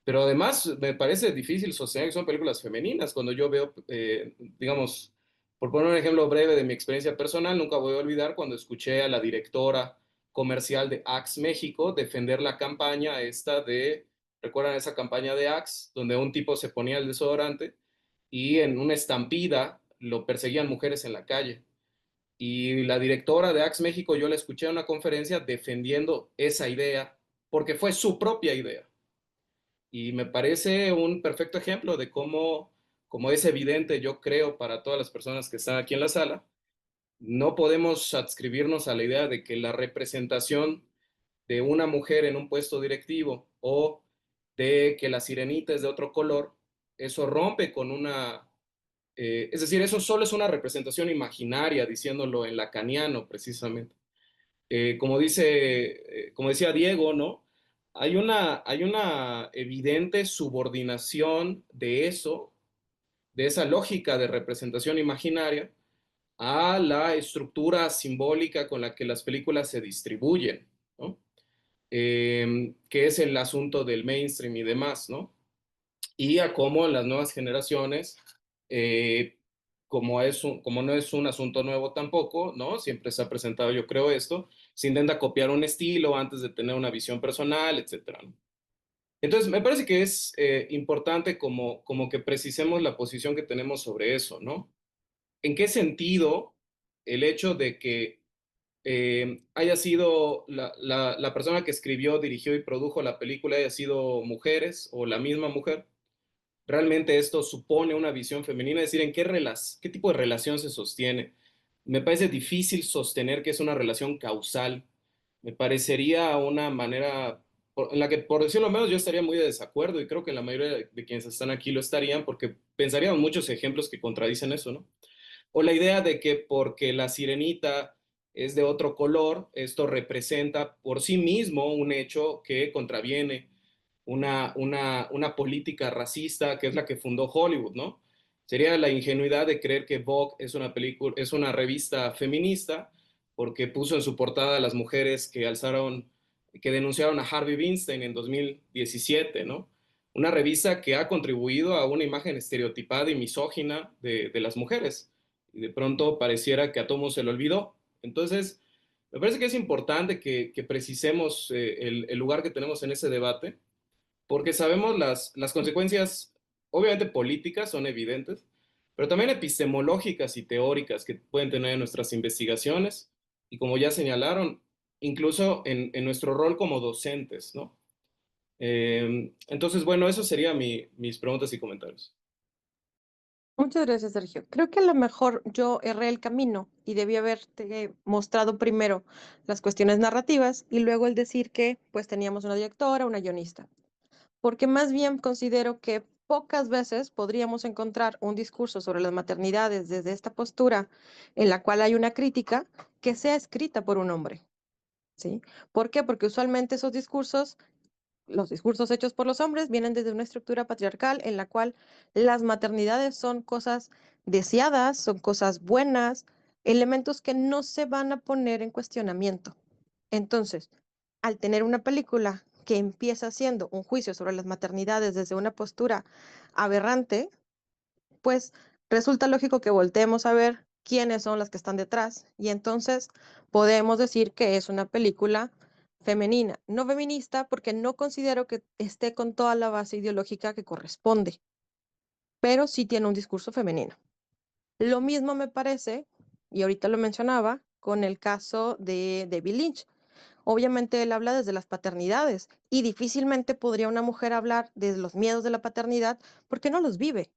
Pero además me parece difícil sostener que son películas femeninas. Cuando yo veo, digamos, por poner un ejemplo breve de mi experiencia personal, nunca voy a olvidar cuando escuché a la directora comercial de Axe México defender la campaña esta de, ¿recuerdan esa campaña de Axe? Donde un tipo se ponía el desodorante y en una estampida lo perseguían mujeres en la calle. Y la directora de Axe México, yo la escuché en una conferencia defendiendo esa idea, porque fue su propia idea. Y me parece un perfecto ejemplo de cómo, como es evidente, yo creo, para todas las personas que están aquí en la sala, no podemos adscribirnos a la idea de que la representación de una mujer en un puesto directivo o de que la sirenita es de otro color, eso rompe con una, es decir, eso solo es una representación imaginaria, diciéndolo en lacaniano precisamente. Como decía Diego, ¿no? Hay una evidente subordinación de eso, de esa lógica de representación imaginaria, a la estructura simbólica con la que las películas se distribuyen, ¿no? Que es el asunto del mainstream y demás, ¿no? Y a cómo las nuevas generaciones, como no es un asunto nuevo tampoco, ¿no? Siempre se ha presentado, yo creo, esto, se intenta copiar un estilo antes de tener una visión personal, etcétera, ¿no? Entonces, me parece que es importante como que precisemos la posición que tenemos sobre eso, ¿no? ¿En qué sentido el hecho de que haya sido la persona que escribió, dirigió y produjo la película haya sido mujeres o la misma mujer? ¿Realmente esto supone una visión femenina? Es decir, ¿qué tipo de relación se sostiene? Me parece difícil sostener que es una relación causal. Me parecería una manera en la que, por decirlo menos, yo estaría muy de desacuerdo y creo que la mayoría de quienes están aquí lo estarían porque pensarían muchos ejemplos que contradicen eso, ¿no? O la idea de que porque la sirenita es de otro color, esto representa por sí mismo un hecho que contraviene una política racista que es la que fundó Hollywood, ¿no? Sería la ingenuidad de creer que Vogue es una película, es una revista feminista porque puso en su portada a las mujeres que denunciaron a Harvey Weinstein en 2017, ¿no? Una revista que ha contribuido a una imagen estereotipada y misógina de las mujeres. Y de pronto pareciera que a todos se le olvidó. Entonces, me parece que es importante que precisemos el lugar que tenemos en ese debate porque sabemos las consecuencias, obviamente políticas son evidentes, pero también epistemológicas y teóricas que pueden tener en nuestras investigaciones y como ya señalaron, incluso en nuestro rol como docentes, ¿no? Entonces, bueno, eso serían mis preguntas y comentarios. Muchas gracias, Sergio. Creo que a lo mejor yo erré el camino y debí haberte mostrado primero las cuestiones narrativas y luego el decir que pues teníamos una directora, una guionista, porque más bien considero que pocas veces podríamos encontrar un discurso sobre las maternidades desde esta postura en la cual hay una crítica que sea escrita por un hombre, ¿sí? ¿Por qué? Porque usualmente esos discursos, los discursos hechos por los hombres vienen desde una estructura patriarcal en la cual las maternidades son cosas deseadas, son cosas buenas, elementos que no se van a poner en cuestionamiento. Entonces, al tener una película que empieza siendo un juicio sobre las maternidades desde una postura aberrante, pues resulta lógico que volteemos a ver quiénes son las que están detrás y entonces podemos decir que es una película femenina, no feminista porque no considero que esté con toda la base ideológica que corresponde, pero sí tiene un discurso femenino. Lo mismo me parece, y ahorita lo mencionaba, con el caso de David Lynch. Obviamente él habla desde las paternidades y difícilmente podría una mujer hablar de los miedos de la paternidad porque no los vive,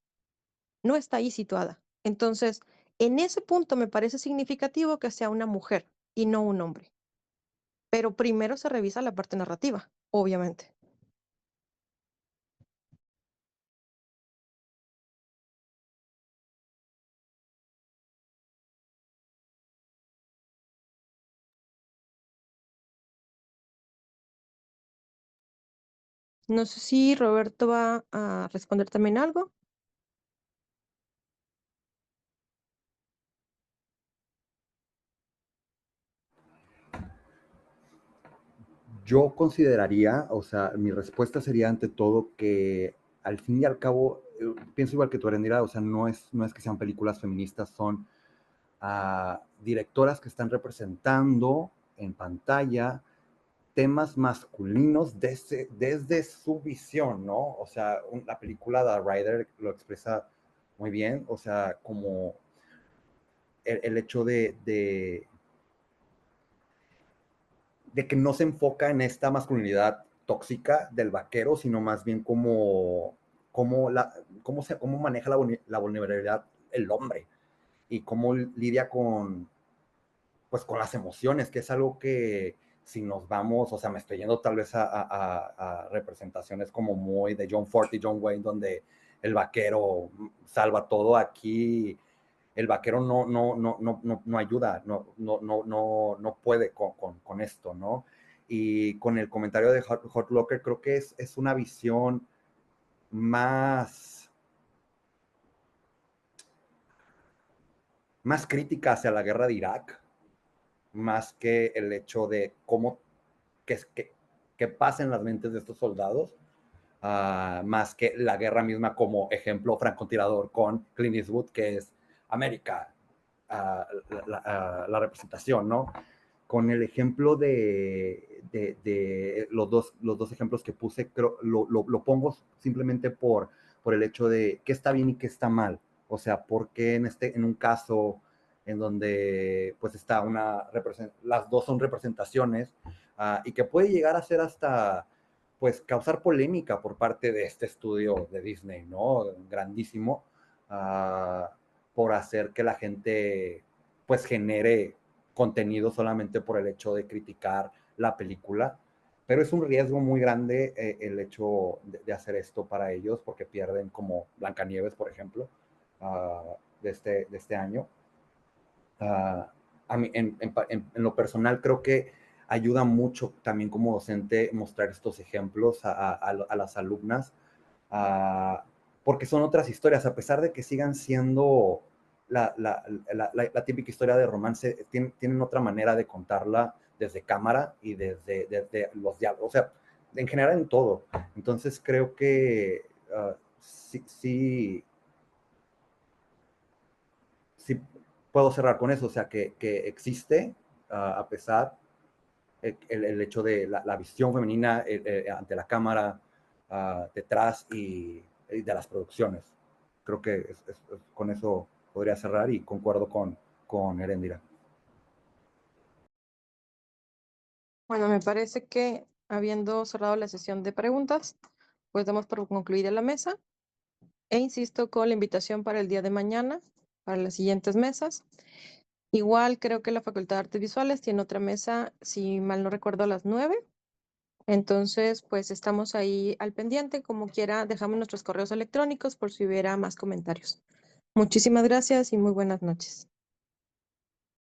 no está ahí situada. Entonces, en ese punto me parece significativo que sea una mujer y no un hombre. Pero primero se revisa la parte narrativa, obviamente. No sé si Roberto va a responder también algo. Yo consideraría, o sea, mi respuesta sería ante todo que al fin y al cabo, pienso igual que tú, Erendira, o sea, no es que sean películas feministas, son directoras que están representando en pantalla temas masculinos desde su visión, ¿no? O sea, la película de Rider lo expresa muy bien, o sea, como el hecho de que no se enfoca en esta masculinidad tóxica del vaquero, sino más bien cómo maneja la vulnerabilidad el hombre y cómo lidia pues, con las emociones, que es algo que si nos vamos, o sea, me estoy yendo tal vez a representaciones como muy de John Ford y John Wayne, donde el vaquero salva todo. Aquí el vaquero no ayuda, no puede con esto, ¿no? Y con el comentario de Hurt Locker, creo que es una visión más crítica hacia la guerra de Irak, más que el hecho de cómo que pasa en las mentes de estos soldados, más que la guerra misma como ejemplo francotirador con Clint Eastwood, que es América, la representación, ¿no? Con el ejemplo de los dos ejemplos que puse, creo, lo pongo simplemente por el hecho de qué está bien y qué está mal. O sea, porque en un caso en donde pues está las dos son representaciones, y que puede llegar a ser hasta pues causar polémica por parte de este estudio de Disney, ¿no? Grandísimo, por hacer que la gente pues genere contenido solamente por el hecho de criticar la película. Pero es un riesgo muy grande, el hecho de hacer esto para ellos, porque pierden como Blancanieves, por ejemplo, de este año. A mí, en lo personal, creo que ayuda mucho también como docente mostrar estos ejemplos a las alumnas, porque son otras historias, a pesar de que sigan siendo la típica historia de romance, tienen otra manera de contarla desde cámara y desde los diálogos, o sea, en general en todo. Entonces creo que sí puedo cerrar con eso, o sea, que existe, a pesar el hecho de la visión femenina ante la cámara, detrás y de las producciones. Creo que con eso podría cerrar y concuerdo con Erendira. Bueno, me parece que habiendo cerrado la sesión de preguntas, pues damos por concluida la mesa. E insisto con la invitación para el día de mañana, para las siguientes mesas. Igual creo que la Facultad de Artes Visuales tiene otra mesa, si mal no recuerdo, a las 9. Entonces, pues estamos ahí al pendiente. Como quiera, dejamos nuestros correos electrónicos por si hubiera más comentarios. Muchísimas gracias y muy buenas noches.